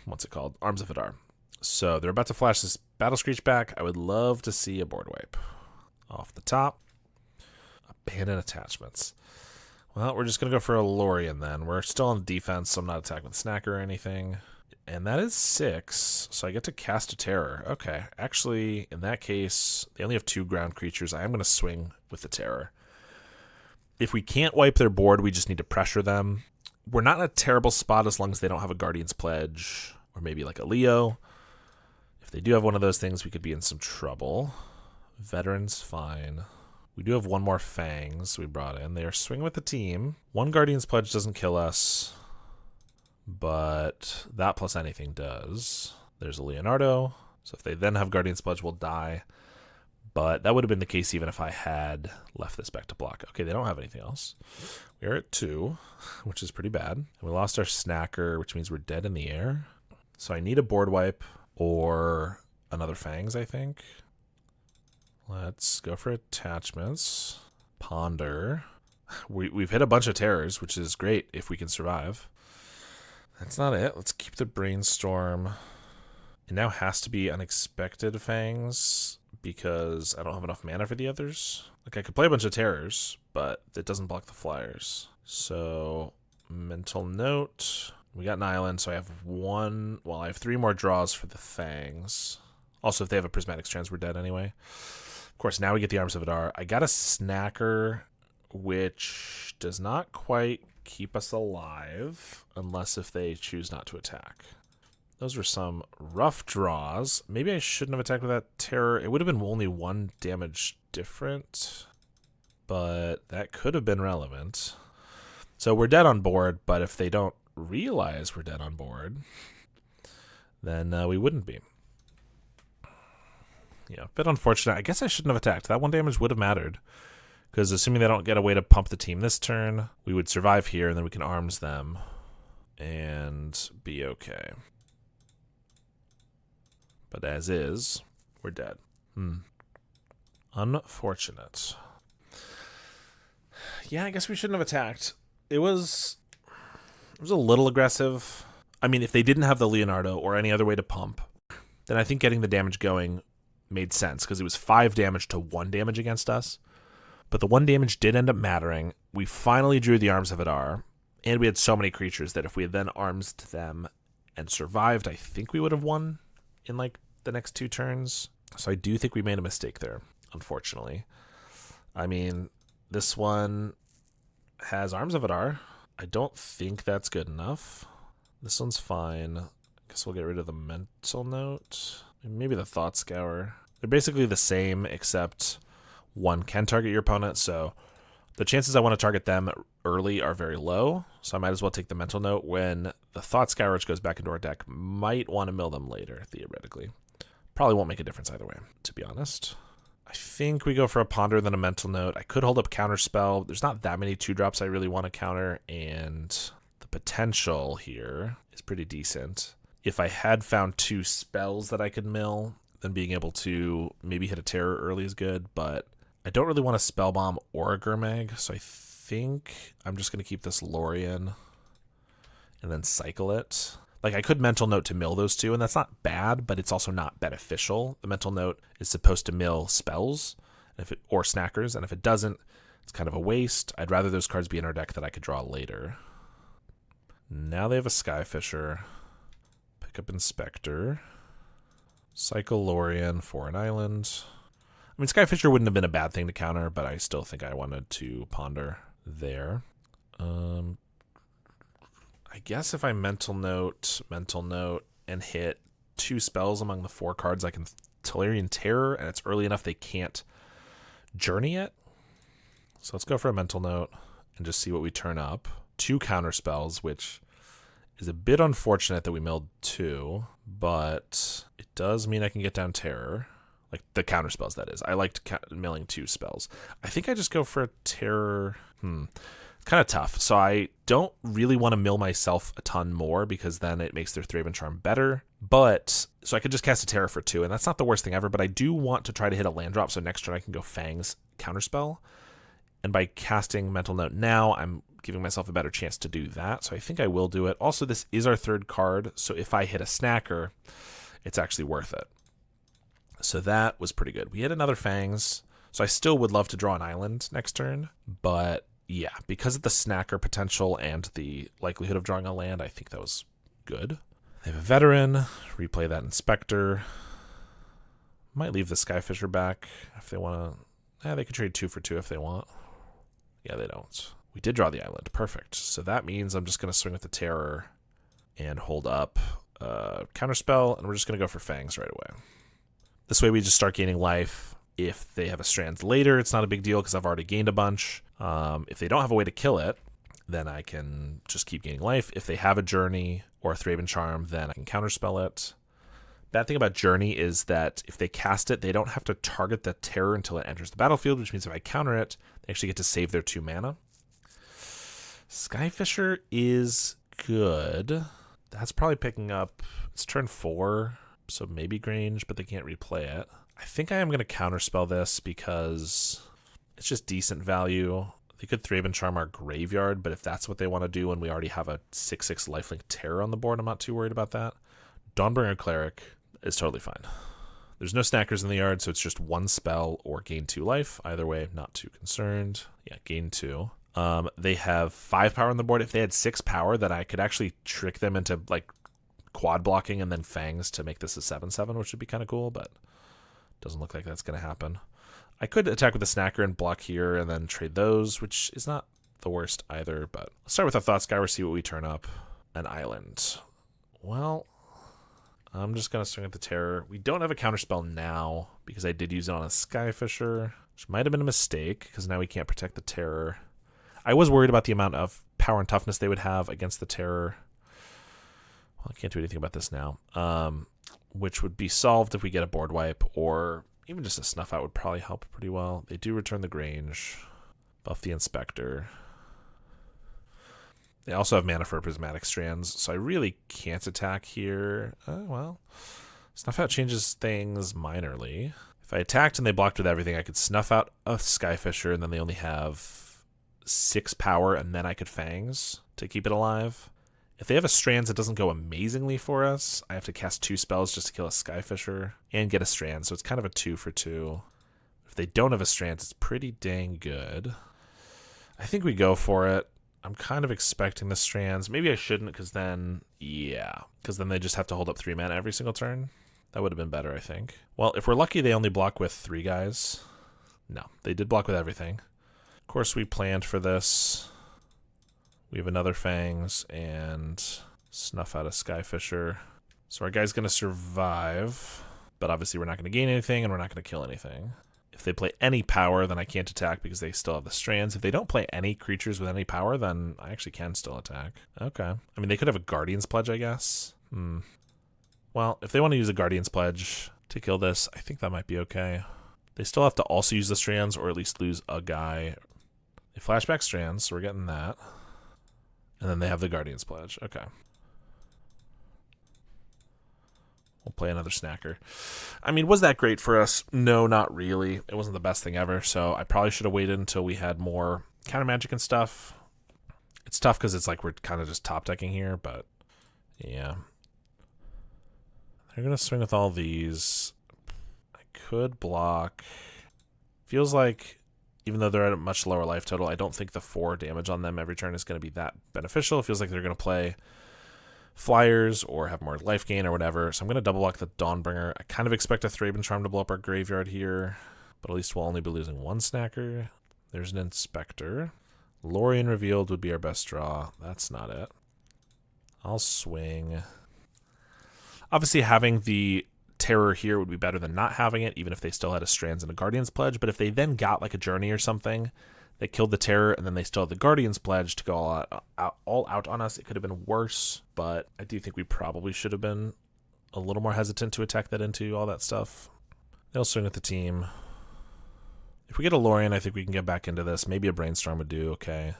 what's it called? Arms of Hadar. So they're about to flash this Battle Screech back. I would love to see a board wipe. Off the top, abandon attachments. Well, we're just going to go for a Lorien then. We're still on defense, so I'm not attacking with Snacker or anything. And that is 6, so I get to cast a Terror. Okay, actually, in that case, they only have 2 ground creatures. I am going to swing with the Terror. If we can't wipe their board, we just need to pressure them. We're not in a terrible spot as long as they don't have a Guardian's Pledge, or maybe like a Leo. If they do have one of those things, we could be in some trouble. Veteran's fine. We do have 1 more Fangs we brought in. They are swinging with the team. 1 Guardian's Pledge doesn't kill us. but that plus anything does. There's a Leonardo, so if they then have Guardian Sludge, we'll die. But that would have been the case even if I had left this back to block. Okay, they don't have anything else. We are at 2, which is pretty bad. And we lost our Snacker, which means we're dead in the air. So I need a board wipe or another Fangs, I think. Let's go for attachments. Ponder. We've hit a bunch of terrors, which is great if we can survive. That's not it. Let's keep the Brainstorm. It now has to be Unexpected Fangs because I don't have enough mana for the others. Like, I could play a bunch of terrors, but it doesn't block the flyers. So, Mental Note. We got an island, so I have I have 3 more draws for the Fangs. Also, if they have a Prismatic Strands, we're dead anyway. Of course, now we get the Arms of Adar. I got a Snacker, which does not quite keep us alive, unless if they choose not to attack. Those were some rough draws. Maybe I shouldn't have attacked with that terror. It would have been only 1 damage different, but that could have been relevant. So we're dead on board, but if they don't realize we're dead on board, then we wouldn't be. Yeah, a bit unfortunate. I guess I shouldn't have attacked. That 1 damage would have mattered, because assuming they don't get a way to pump the team this turn, we would survive here, and then we can arms them and be okay. But as is, we're dead. Unfortunate. Yeah, I guess we shouldn't have attacked. It was a little aggressive. I mean, if they didn't have the Leonardo or any other way to pump, then I think getting the damage going made sense, because it was 5 damage to 1 damage against us. But the 1 damage did end up mattering. We finally drew the Arms of Adar, and we had so many creatures that if we had then armed them and survived, I think we would have won in like the next 2 turns. So I do think we made a mistake there, unfortunately. I mean, this one has Arms of Adar. I don't think that's good enough. This one's fine. Guess we'll get rid of the Mental Note. Maybe the Thought Scour. They're basically the same, except one can target your opponent, so the chances I want to target them early are very low, so I might as well take the Mental Note when the Thought Scour, which goes back into our deck, might want to mill them later, theoretically. Probably won't make a difference either way, to be honest. I think we go for a Ponder, then a Mental Note. I could hold up Counterspell. There's not that many 2-drops I really want to counter, and the potential here is pretty decent. If I had found 2 spells that I could mill, then being able to maybe hit a Terror early is good, but I don't really want a Spell Bomb or a Gurmag, so I think I'm just going to keep this Lorien and then cycle it. Like, I could Mental Note to mill those 2, and that's not bad, but it's also not beneficial. The Mental Note is supposed to mill spells or Snackers, and if it doesn't, it's kind of a waste. I'd rather those cards be in our deck that I could draw later. Now they have a Skyfisher. Pick up Inspector. Cycle Lorien for an island. I mean, Skyfisher wouldn't have been a bad thing to counter, but I still think I wanted to Ponder there. I guess if I Mental Note, and hit 2 spells among the 4 cards, I can Tolarian Terror, and it's early enough they can't Journey it. So let's go for a Mental Note and just see what we turn up. 2 counter spells, which is a bit unfortunate that we milled 2, but it does mean I can get down Terror. Like, the counter spells, that is. I liked milling 2 spells. I think I just go for a Terror. Kind of tough. So I don't really want to mill myself a ton more, because then it makes their Thraben Charm better. But, so I could just cast a Terror for 2, and that's not the worst thing ever, but I do want to try to hit a land drop, so next turn I can go Fangs Counterspell. And by casting Mental Note now, I'm giving myself a better chance to do that. So I think I will do it. Also, this is our 3rd card, so if I hit a Snacker, it's actually worth it. So that was pretty good. We hit another Fangs, so I still would love to draw an island next turn, but yeah, because of the Snacker potential and the likelihood of drawing a land, I think that was good. They have a Veteran, replay that Inspector. Might leave the Skyfisher back if they want to. They could trade 2 for 2 if they want. Yeah, they don't. We did draw the island. Perfect. So that means I'm just going to swing with the Terror and hold up Counterspell, and we're just going to go for Fangs right away. This way we just start gaining life. If they have a Strands later, it's not a big deal because I've already gained a bunch. If they don't have a way to kill it, then I can just keep gaining life. If they have a Journey or a Thraben Charm, then I can counterspell it. Bad thing about Journey is that if they cast it, they don't have to target the terror until it enters the battlefield, which means if I counter it, they actually get to save their 2 mana. Skyfisher is good. That's probably picking up, it's turn 4, so maybe Grange, but they can't replay it. I think I am going to counterspell this because it's just decent value. They could Thraben Charm our graveyard, but if that's what they want to do and we already have a 6/6 lifelink terror on the board, I'm not too worried about that. Dawnbringer Cleric is totally fine. There's no snackers in the yard, so it's just 1 spell or gain 2 life. Either way, not too concerned. Yeah, gain 2. They have 5 power on the board. If they had 6 power, then I could actually trick them into like quad blocking and then Fangs to make this a 7/7, which would be kind of cool, but doesn't look like that's going to happen. I could attack with a snacker and block here and then trade those, which is not the worst either, but let's start with a Thought Scour, see what we turn up. An island. Well, I'm just going to swing at the terror. We don't have a counterspell now because I did use it on a Skyfisher, which might have been a mistake because now we can't protect the terror. I was worried about the amount of power and toughness they would have against the terror. Well, I can't do anything about this now, which would be solved if we get a board wipe, or even just a Snuff Out would probably help pretty well. They do return the Grange, buff the Inspector. They also have mana for Prismatic Strands, so I really can't attack here. Well, Snuff Out changes things minorly. If I attacked and they blocked with everything, I could Snuff Out a Skyfisher, and then they only have 6 power, and then I could Fangs to keep it alive. If they have a Strands, it doesn't go amazingly for us. I have to cast 2 spells just to kill a Skyfisher and get a Strand, so it's kind of a 2 for 2. If they don't have a Strands, it's pretty dang good. I think we go for it. I'm kind of expecting the Strands. Maybe I shouldn't, because then, yeah. Because then they just have to hold up 3 mana every single turn. That would have been better, I think. Well, if we're lucky, they only block with 3 guys. No, they did block with everything. Of course, we planned for this. We have another Fangs and Snuff Out a Skyfisher. So our guy's going to survive, but obviously we're not going to gain anything and we're not going to kill anything. If they play any power, then I can't attack because they still have the Strands. If they don't play any creatures with any power, then I actually can still attack. Okay. I mean, they could have a Guardian's Pledge, I guess. Well, if they want to use a Guardian's Pledge to kill this, I think that might be okay. They still have to also use the Strands, or at least lose a guy. They flashback Strands, so we're getting that. And then they have the Guardian's Pledge. Okay. We'll play another snacker. I mean, was that great for us? No, not really. It wasn't the best thing ever, so I probably should have waited until we had more counter magic and stuff. It's tough because it's like we're kind of just top decking here, but yeah. They're going to swing with all these. I could block. Feels like, even though they're at a much lower life total, I don't think the 4 damage on them every turn is going to be that beneficial. It feels like they're going to play flyers or have more life gain or whatever. So I'm going to double block the Dawnbringer. I kind of expect a Thraben Charm to blow up our graveyard here, but at least we'll only be losing 1 snacker. There's an Inspector. Lorien Revealed would be our best draw. That's not it. I'll swing. Obviously, having the Terror here would be better than not having it, even if they still had a Strands and a Guardian's Pledge. But if they then got like a Journey or something, they killed the Terror, and then they still had the Guardian's Pledge to go all out on us, it could have been worse. But I do think we probably should have been a little more hesitant to attack that into all that stuff. They'll swing at the team. If we get a Lorien, I think we can get back into this. Maybe a Brainstorm would do okay.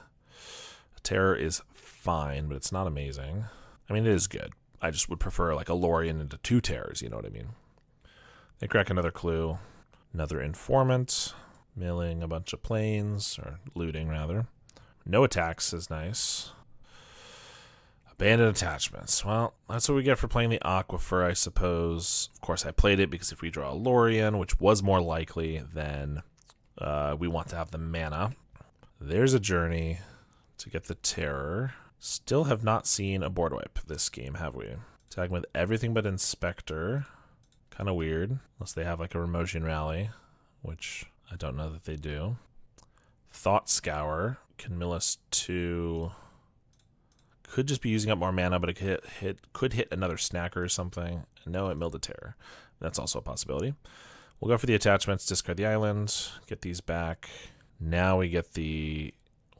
A Terror is fine, but it's not amazing. I mean, it is good. I just would prefer like a Lorien into 2 Terrors, you know what I mean? They crack another Clue. Another Informant. Milling a bunch of planes, or looting rather. No attacks is nice. Abandoned Attachments. Well, that's what we get for playing the Aquifer, I suppose. Of course, I played it because if we draw a Lorien, which was more likely, then we want to have the mana. There's a Journey to get the Terror. Still have not seen a board wipe this game, have we? Attacking with everything but Inspector. Kind of weird, unless they have like a Remosian Rally, which I don't know that they do. Thought Scour can mill us to... Could just be using up more mana, but it could hit another snacker or something. No, it milled a Terror. That's also a possibility. We'll go for the attachments, discard the island, get these back. Now we get the...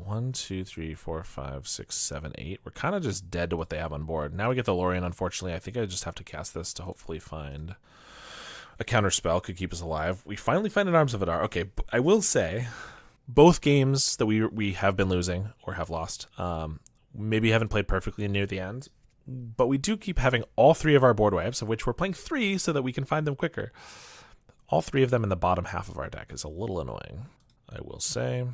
1, 2, 3, 4, 5, 6, 7, 8. We're kind of just dead to what they have on board. Now we get the Lorien, unfortunately. I think I just have to cast this to hopefully find a counter spell. Could keep us alive. We finally find an Arms of Adar. Okay, I will say, both games that we have been losing or have lost, maybe haven't played perfectly near the end, but we do keep having all 3 of our board wipes, of which we're playing 3 so that we can find them quicker. All 3 of them in the bottom half of our deck is a little annoying, I will say.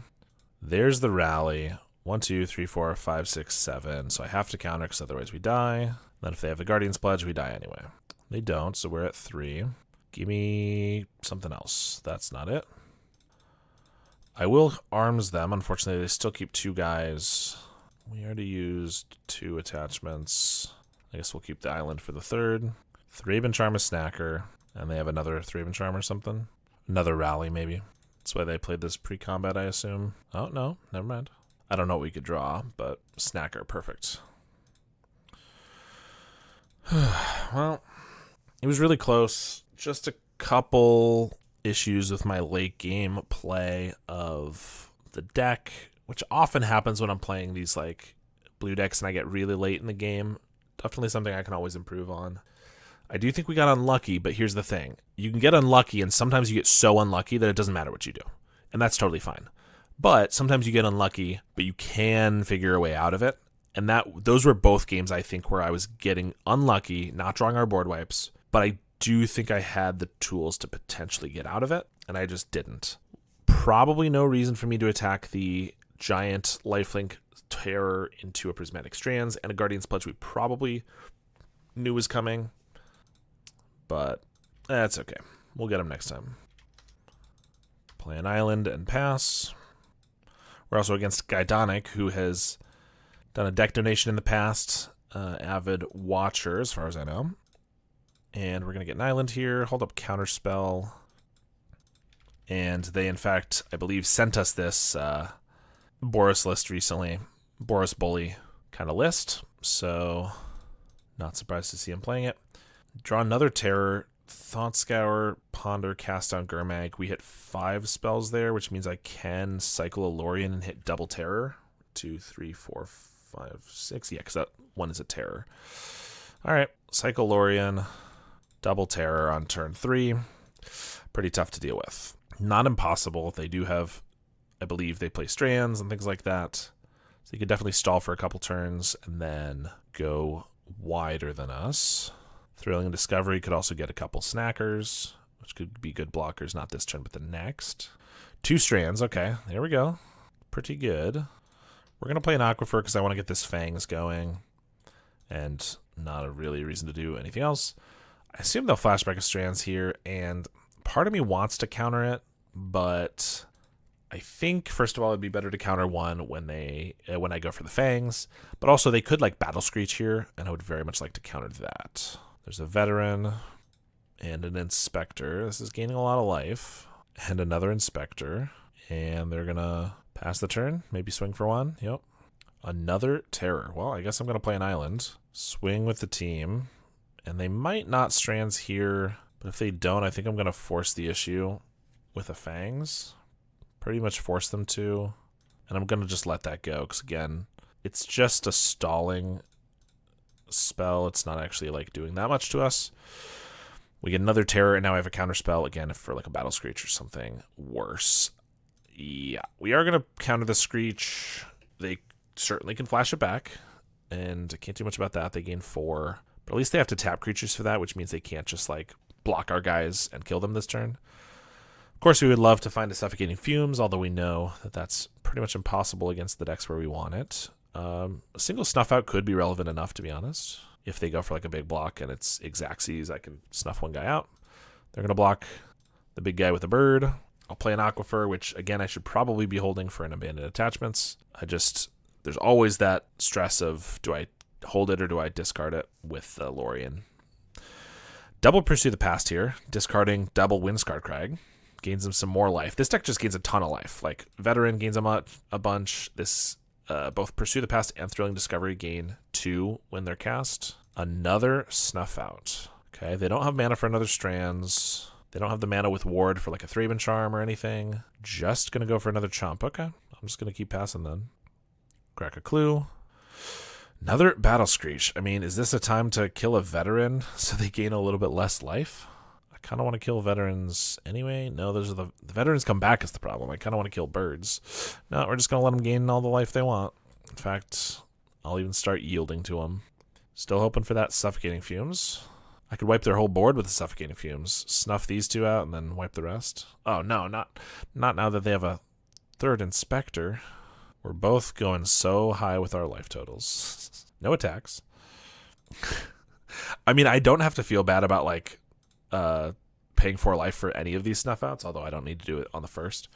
There's the rally. 1, 2, 3, 4, 5, 6, 7. So I have to counter because otherwise we die. Then if they have the Guardian's Pledge, we die anyway. They don't, so we're at 3. Give me something else. That's not it. I will arms them. Unfortunately, they still keep 2 guys. We already used 2 attachments. I guess we'll keep the island for the 3rd. Thraben Charm is Snacker. And they have another Thraben Charm or something. Another rally, maybe. That's why they played this pre-combat, I assume. Oh, no. Never mind. I don't know what we could draw, but Snacker, perfect. Well, it was really close. Just a couple issues with my late game play of the deck, which often happens when I'm playing these like blue decks and I get really late in the game. Definitely something I can always improve on. I do think we got unlucky, but here's the thing. You can get unlucky, and sometimes you get so unlucky that it doesn't matter what you do. And that's totally fine. But sometimes you get unlucky, but you can figure a way out of it. And those were both games, I think, where I was getting unlucky, not drawing our board wipes. But I do think I had the tools to potentially get out of it, and I just didn't. Probably no reason for me to attack the giant lifelink terror into a Prismatic Strands, and a Guardian's Pledge we probably knew was coming. But that's okay. We'll get them next time. Play an island and pass. We're also against Gaidonic, who has done a deck donation in the past. Avid watcher, as far as I know. And we're going to get an island here. Hold up Counterspell. And they, in fact, I believe, sent us this Boros list recently. Boros Bully kind of list. So, not surprised to see him playing it. Draw another terror, Thought Scour, Ponder, Cast Down Gurmag. We hit 5 spells there, which means I can cycle a Lorien and hit double terror. 2, 3, 4, 5, 6. Yeah, because that one is a terror. All right, cycle Lorien, double terror on turn 3. Pretty tough to deal with. Not impossible. They do have, I believe, they play Strands and things like that. So you could definitely stall for a couple turns and then go wider than us. Thrilling Discovery could also get a couple Snackers, which could be good blockers, not this turn, but the next. 2 Strands, okay, there we go. Pretty good. We're going to play an Aquifer because I want to get this Fangs going, and not a really reason to do anything else. I assume they'll flashback a Strands here, and part of me wants to counter it, but I think, first of all, it'd be better to counter one when I go for the Fangs, but also they could like Battle Screech here, and I would very much like to counter that. There's a Veteran and an Inspector. This is gaining a lot of life. And another Inspector. And they're going to pass the turn. Maybe swing for 1. Yep. Another Terror. Well, I guess I'm going to play an island. Swing with the team. And they might not Strands here. But if they don't, I think I'm going to force the issue with the Fangs. Pretty much force them to. And I'm going to just let that go. Because, again, it's just a stalling spell. It's not actually like doing that much to us. We get another terror, and now I have a counter spell again for like a Battle Screech or something worse. Yeah, we are going to counter the Screech. They certainly can flash it back, and I can't do much about that. They gain 4, but at least they have to tap creatures for that, which means they can't just like block our guys and kill them this turn. Of course, we would love to find a Suffocating Fumes, although we know that that's pretty much impossible against the decks where we want it. A single Snuff Out could be relevant enough, to be honest. If they go for like a big block and it's Xaxes, I can snuff one guy out. They're going to block the big guy with a bird. I'll play an Aquifer, which, again, I should probably be holding for an Abandoned Attachments. There's always that stress of, do I hold it or do I discard it with Lorien? Double Pursue the Past here, discarding double Windscarred Crag. Gains him some more life. This deck just gains a ton of life. Like, Veteran gains a bunch. This... both Pursue the Past and Thrilling Discovery gain 2 when they're cast. Another Snuff Out. Okay, they don't have mana for another Strands. They don't have the mana with Ward for like a Thraben Charm or anything. Just going to go for another Chomp. Okay, I'm just going to keep passing then. Crack a clue. Another Battle Screech. I mean, is this a time to kill a veteran so they gain a little bit less life? I kind of want to kill veterans anyway. No, those are the veterans come back is the problem. I kind of want to kill birds. No, we're just going to let them gain all the life they want. In fact, I'll even start yielding to them. Still hoping for that Suffocating Fumes. I could wipe their whole board with the Suffocating Fumes. Snuff these two out and then wipe the rest. Oh, no, not now that they have a third Inspector. We're both going so high with our life totals. No attacks. I mean, I don't have to feel bad about, like, paying 4 life for any of these snuff outs, although I don't need to do it on the first,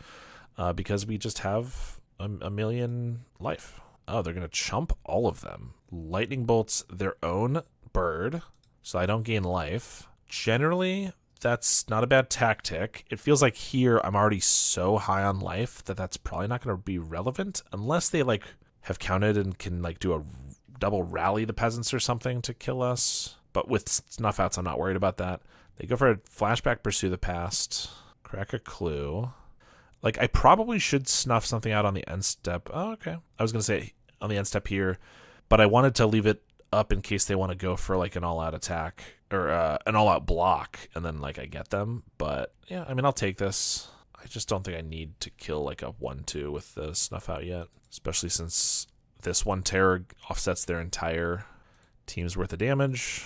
because we just have a million life. Oh, they're going to chump all of them. Lightning Bolt's their own bird, so I don't gain life. Generally, that's not a bad tactic. It feels like here I'm already so high on life that that's probably not going to be relevant unless they like have counted and can like do a double rally the peasants or something to kill us. But with snuff outs, I'm not worried about that. They go for a flashback, pursue the past, crack a clue. Like I probably should snuff something out on the end step. Oh, okay. I was going to say on the end step here, but I wanted to leave it up in case they want to go for like an all-out attack or an all-out block, and then like I get them. But yeah, I mean, I'll take this. I just don't think I need to kill like a 1-2 with the snuff out yet, especially since this one terror offsets their entire team's worth of damage.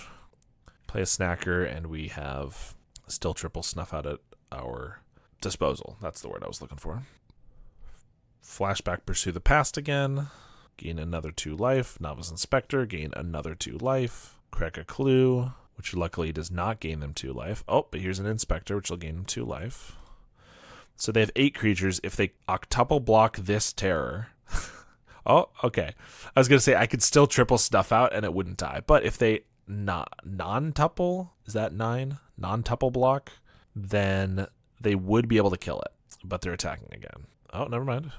Play a snacker, and we have still triple snuff out at our disposal. That's the word I was looking for. Flashback, pursue the past again. Gain another 2 life. Novice Inspector, gain another 2 life. Crack a clue, which luckily does not gain them 2 life. Oh, but here's an Inspector, which will gain them 2 life. So they have 8 creatures. If they octuple block this terror... oh, okay. I was going to say I could still triple snuff out and it wouldn't die. But if they non-tuple, is that 9? Non-tuple block, then they would be able to kill it. But they're attacking again. Oh, never mind.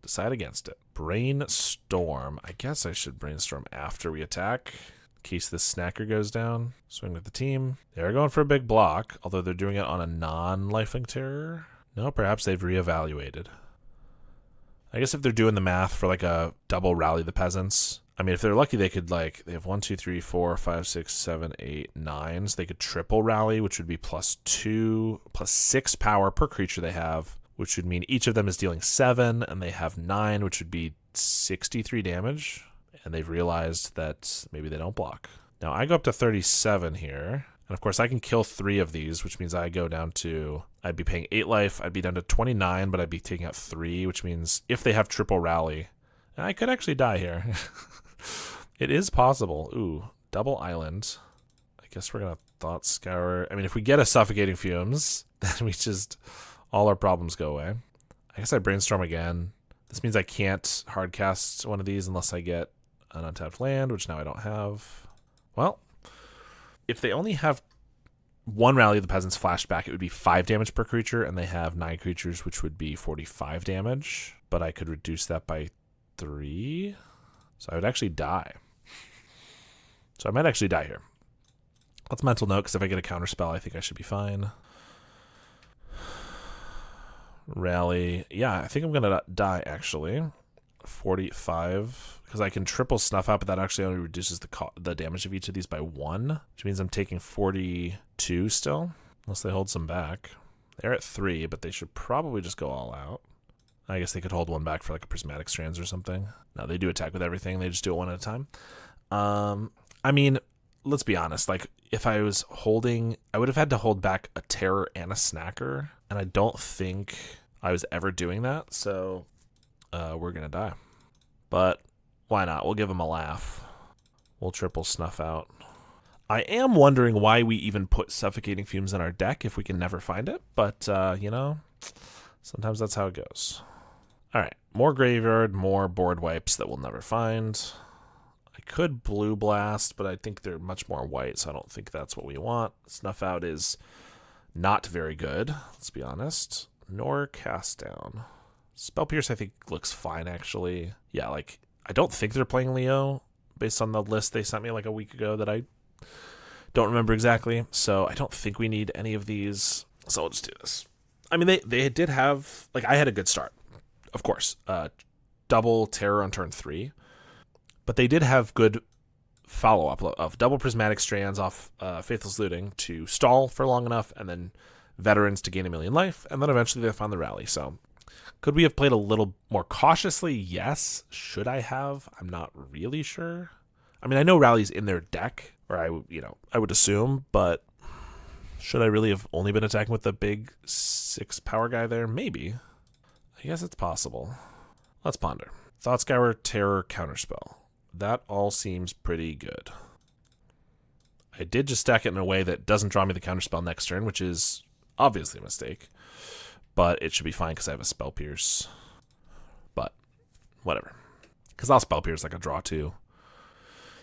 Decide against it. Brainstorm. I guess I should brainstorm after we attack, in case this snacker goes down. Swing with the team. They're going for a big block, although they're doing it on a non-lifelink terror. No, perhaps they've reevaluated. I guess if they're doing the math for like a double rally the peasants, I mean, if they're lucky, they could like, they have 1, 2, 3, 4, 5, 6, 7, 8, 9. So they could triple rally, which would be +2, +6 power per creature they have, which would mean each of them is dealing 7, and they have 9, which would be 63 damage. And they've realized that maybe they don't block. Now I go up to 37 here. And of course I can kill 3 of these, which means I go down to, I'd be paying 8 life. I'd be down to 29, but I'd be taking out 3, which means if they have triple rally, I could actually die here. It is possible. Ooh, double island. I guess we're going to thought scour. I mean, if we get a suffocating fumes, then we just, all our problems go away. I guess I brainstorm again. This means I can't hard cast one of these unless I get an untapped land, which now I don't have. Well, if they only have 1 rally of the peasants flashback, it would be 5 damage per creature, and they have 9 creatures, which would be 45 damage. But I could reduce that by 3. So I would actually die. So I might actually die here. Let's mental note, because if I get a counter spell, I think I should be fine. Rally. Yeah, I think I'm going to die, actually. 45. Because I can triple snuff out, but that actually only reduces the damage of each of these by 1. Which means I'm taking 42 still. Unless they hold some back. They're at 3, but they should probably just go all out. I guess they could hold 1 back for like a Prismatic Strands or something. No, they do attack with everything. They just do it 1 at a time. I mean, let's be honest. Like, if I was holding, I would have had to hold back a Terror and a Snacker. And I don't think I was ever doing that. So, we're going to die. But why not? We'll give them a laugh. We'll triple snuff out. I am wondering why we even put Suffocating Fumes in our deck if we can never find it. But, you know, sometimes that's how it goes. All right, more graveyard, more board wipes that we'll never find. I could blue blast, but I think they're much more white, so I don't think that's what we want. Snuff out is not very good, let's be honest. Nor cast down. Spell Pierce I think looks fine, actually. Yeah, like, I don't think they're playing Leo, based on the list they sent me like a week ago that I don't remember exactly. So I don't think we need any of these, so I'll just do this. I mean, they did have, like, I had a good start. Of course, double Terror on turn 3. But they did have good follow-up of double Prismatic Strands off Faithless Looting to stall for long enough, and then Veterans to gain 1,000,000 life, and then eventually they found the rally. So could we have played a little more cautiously? Yes. Should I have? I'm not really sure. I mean, I know rally's in their deck, or I would assume, but should I really have only been attacking with the big 6 power guy there? Maybe. I guess it's possible. Let's ponder. Thoughtscour, Terror, Counterspell. That all seems pretty good. I did just stack it in a way that doesn't draw me the Counterspell next turn, which is obviously a mistake. But it should be fine because I have a Spell Pierce. But whatever. Because I'll Spell Pierce like a draw too,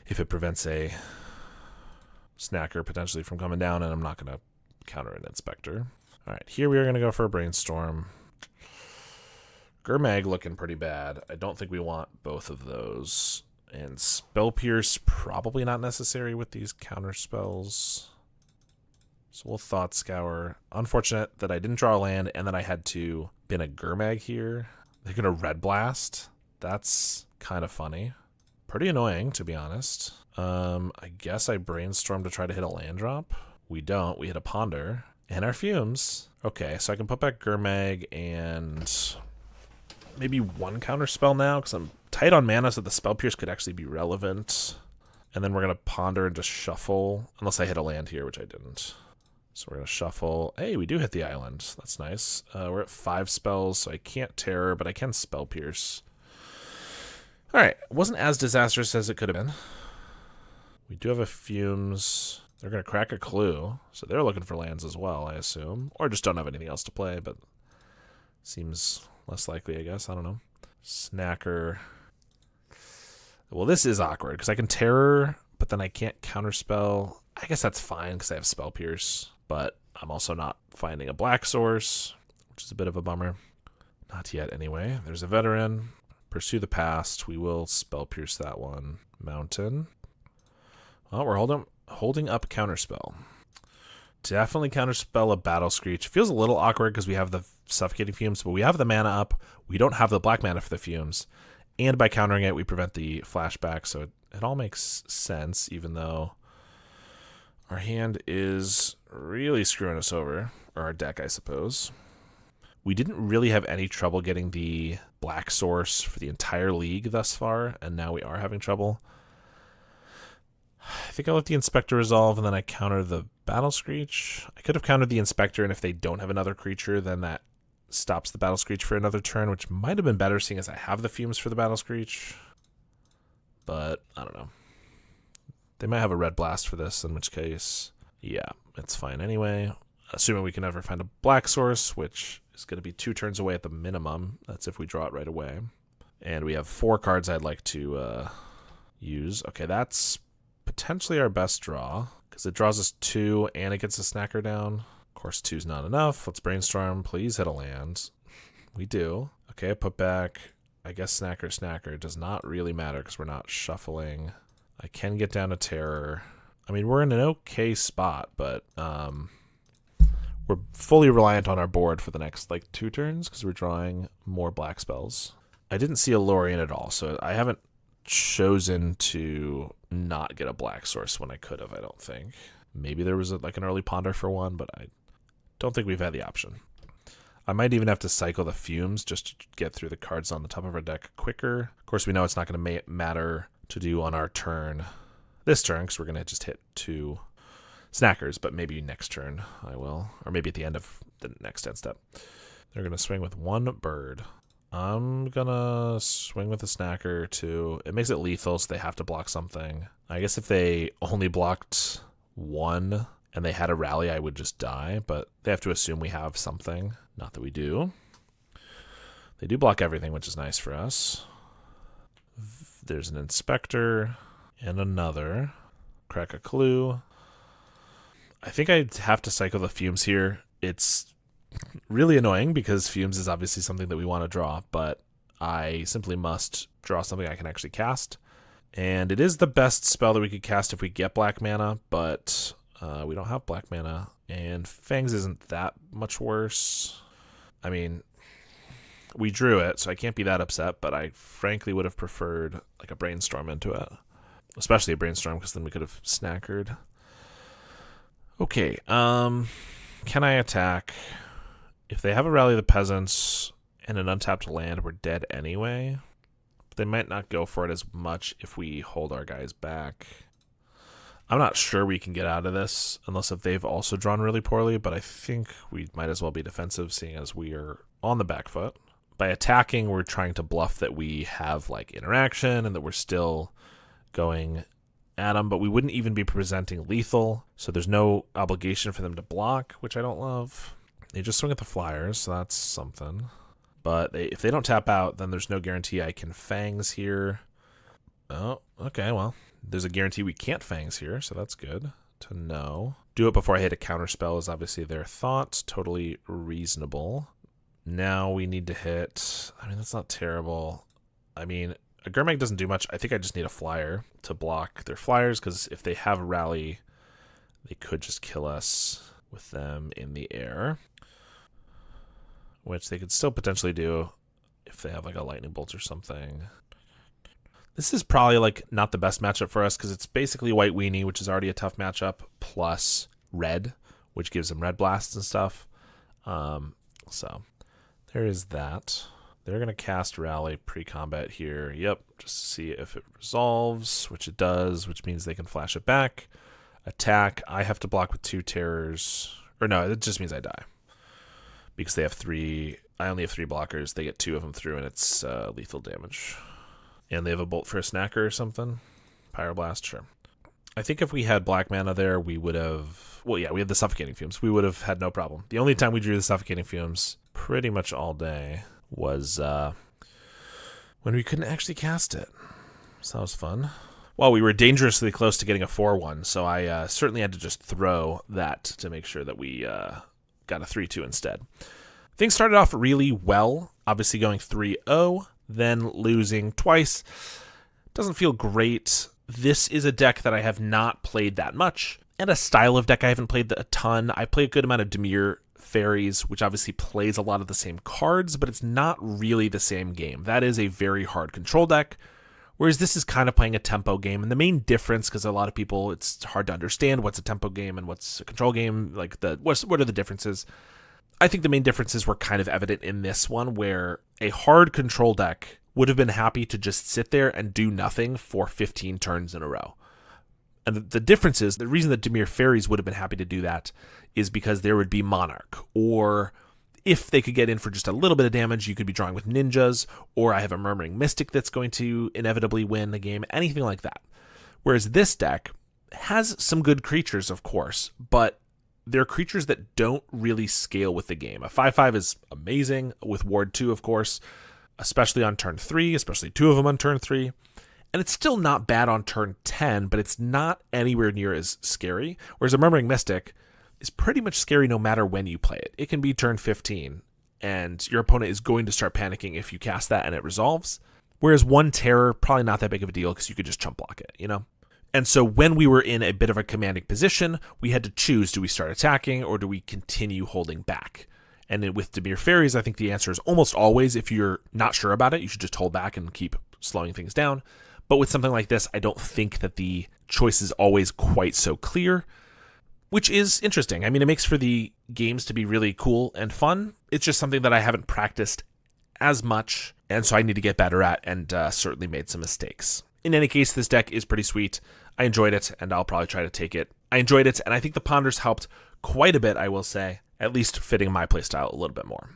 if it prevents a Snacker potentially from coming down, and I'm not going to counter an Inspector. All right, here we are going to go for a Brainstorm. Gurmag looking pretty bad. I don't think we want both of those. And Spell Pierce probably not necessary with these counter spells. So we'll Thought Scour. Unfortunate that I didn't draw a land and that I had to bin a Gurmag here. They're going to Red Blast. That's kind of funny. Pretty annoying, to be honest. I guess I Brainstorm to try to hit a land drop. We don't. We hit a Ponder. And our Fumes. Okay, so I can put back Gurmag and maybe one counter spell now, because I'm tight on mana, so the Spell Pierce could actually be relevant. And then we're going to Ponder and just shuffle, unless I hit a land here, which I didn't. So we're going to shuffle. Hey, we do hit the island. That's nice. We're at 5 spells, so I can't Terror, but I can Spell Pierce. All right, it wasn't as disastrous as it could have been. We do have a Fumes. They're going to crack a Clue, so they're looking for lands as well, I assume. Or just don't have anything else to play, but seems less likely, I guess. I don't know. Snacker. Well, this is awkward, because I can Terror, but then I can't Counterspell. I guess that's fine, because I have Spell Pierce, but I'm also not finding a black source, which is a bit of a bummer. Not yet, anyway. There's a Veteran. Pursue the Past. We will Spell Pierce that one. Mountain. Well, we're holding up Counterspell. Definitely Counterspell a Battle Screech. Feels a little awkward because we have the Suffocating Fumes, but we have the mana up. We don't have the black mana for the Fumes. And by countering it, we prevent the flashback, so it all makes sense, even though our hand is really screwing us over. Or our deck, I suppose. We didn't really have any trouble getting the black source for the entire league thus far, and now we are having trouble. I think I let the Inspector resolve, and then I counter the Battle Screech. I could have countered the Inspector, and if they don't have another creature, then that stops the Battle Screech for another turn, which might have been better, seeing as I have the Fumes for the Battle Screech. But, I don't know. They might have a Red Blast for this, in which case, yeah, it's fine anyway. Assuming we can ever find a black source, which is going to be 2 turns away at the minimum. That's if we draw it right away. And we have 4 cards I'd like to use. Okay, that's potentially our best draw, because it draws us 2 and it gets a Snacker down. Of course, 2's not enough. Let's Brainstorm. Please hit a land. We do. Okay, put back, I guess Snacker. It does not really matter because we're not shuffling. I can get down a Terror. I mean, we're in an okay spot, but we're fully reliant on our board for the next, 2 turns because we're drawing more black spells. I didn't see a Lorien at all, so I haven't chosen to not get a black source when I could have, I don't think. Maybe there was an early Ponder for one, but I don't think we've had the option. I might even have to cycle the Fumes just to get through the cards on the top of our deck quicker. Of course, we know it's not going to matter to do on our turn this turn, because we're going to just hit 2 Snackers, but maybe next turn I will, or maybe at the end of the next end step. They're going to swing with 1 bird. I'm going to swing with a Snacker too. It makes it lethal, so they have to block something. I guess if they only blocked 1 and they had a rally, I would just die, but they have to assume we have something. Not that we do. They do block everything, which is nice for us. There's an Inspector and another. Crack a Clue. I think I'd have to cycle the Fumes here. It's really annoying because Fumes is obviously something that we want to draw, but I simply must draw something I can actually cast. And it is the best spell that we could cast if we get black mana, but we don't have black mana, and Fangs isn't that much worse. I mean, We drew it, so I can't be that upset, but I frankly would have preferred like a brainstorm into it. Especially a brainstorm, because then we could have snackered. Okay, can I attack? If they have a Rally of the Peasants and an untapped land, we're dead anyway. But they might not go for it as much if we hold our guys back. I'm not sure we can get out of this, unless if they've also drawn really poorly, but I think we might as well be defensive, seeing as we are on the back foot. By attacking, we're trying to bluff that we have like interaction and that we're still going at them, but we wouldn't even be presenting lethal, so there's no obligation for them to block, which I don't love. They just swing at the flyers, so that's something. But if they don't tap out, then there's no guarantee I can Fangs here. Oh, okay, well, there's a guarantee we can't Fangs here, so that's good to know. Do it before I hit a counterspell is obviously their thought. Totally reasonable. Now we need to hit... I mean, that's not terrible. I mean, a Gurmag doesn't do much. I think I just need a flyer to block their flyers, because if they have a rally, they could just kill us with them in the air. Which they could still potentially do if they have like a lightning bolt or something. This is probably like not the best matchup for us, because it's basically White Weenie, which is already a tough matchup, plus red, which gives them red blasts and stuff. So there is that. They're going to cast Rally pre-combat here. Yep, just to see if it resolves, which it does, which means they can flash it back. Attack. I have to block with 2 terrors. Or no, it just means I die. Because they have 3. I only have 3 blockers. They get 2 of them through, and it's lethal damage. And they have a Bolt for a Snacker or something. Pyroblast, sure. I think if we had black mana there, we would have... Well, yeah, we had the Suffocating Fumes. We would have had no problem. The only time we drew the Suffocating Fumes pretty much all day was when we couldn't actually cast it. So that was fun. Well, we were dangerously close to getting a 4-1, so I certainly had to just throw that to make sure that we got a 3-2 instead. Things started off really well, obviously going 3-0, then losing twice. Doesn't feel great. This is a deck that I have not played that much, and a style of deck I haven't played a ton. I play a good amount of Dimir Fairies, which obviously plays a lot of the same cards, but it's not really the same game. That is a very hard control deck, whereas this is kind of playing a tempo game. And the main difference, because a lot of people, it's hard to understand what's a tempo game and what's a control game, like what are the differences? I think the main differences were kind of evident in this one, where a hard control deck would have been happy to just sit there and do nothing for 15 turns in a row. And the difference is, the reason that Dimir Fairies would have been happy to do that is because there would be Monarch, or if they could get in for just a little bit of damage, you could be drawing with ninjas, or I have a Murmuring Mystic that's going to inevitably win the game, anything like that. Whereas this deck has some good creatures, of course, but they're creatures that don't really scale with the game. A 5/5 is amazing, with Ward 2, of course, especially on turn 3, especially 2 of them on turn 3. And it's still not bad on turn 10, but it's not anywhere near as scary. Whereas a Murmuring Mystic is pretty much scary no matter when you play it. It can be turn 15, and your opponent is going to start panicking if you cast that and it resolves. Whereas 1 Terror, probably not that big of a deal because you could just chump block it, you know? And so when we were in a bit of a commanding position, we had to choose, do we start attacking or do we continue holding back? And then with Dimir Fairies, I think the answer is almost always, if you're not sure about it, you should just hold back and keep slowing things down. But with something like this, I don't think that the choice is always quite so clear, which is interesting. I mean, it makes for the games to be really cool and fun. It's just something that I haven't practiced as much, and so I need to get better at, and certainly made some mistakes. In any case, this deck is pretty sweet. I enjoyed it, and I'll probably try to take it. I enjoyed it, and I think the Ponders helped quite a bit, I will say, at least fitting my playstyle a little bit more.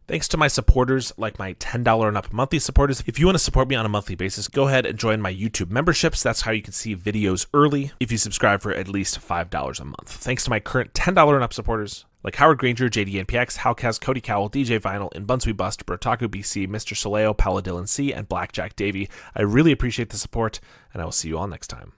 Thanks to my supporters, like my $10 and up monthly supporters. If you want to support me on a monthly basis, go ahead and join my YouTube memberships. That's how you can see videos early if you subscribe for at least $5 a month. Thanks to my current $10 and up supporters, like Howard Granger, JDNPX, Halcaz, Cody Cowell, DJ Vinyl, Inbunswe Bust, Bertaku BC, Mr. Soleo, Paula Dillon C, and Blackjack Davey. I really appreciate the support, and I will see you all next time.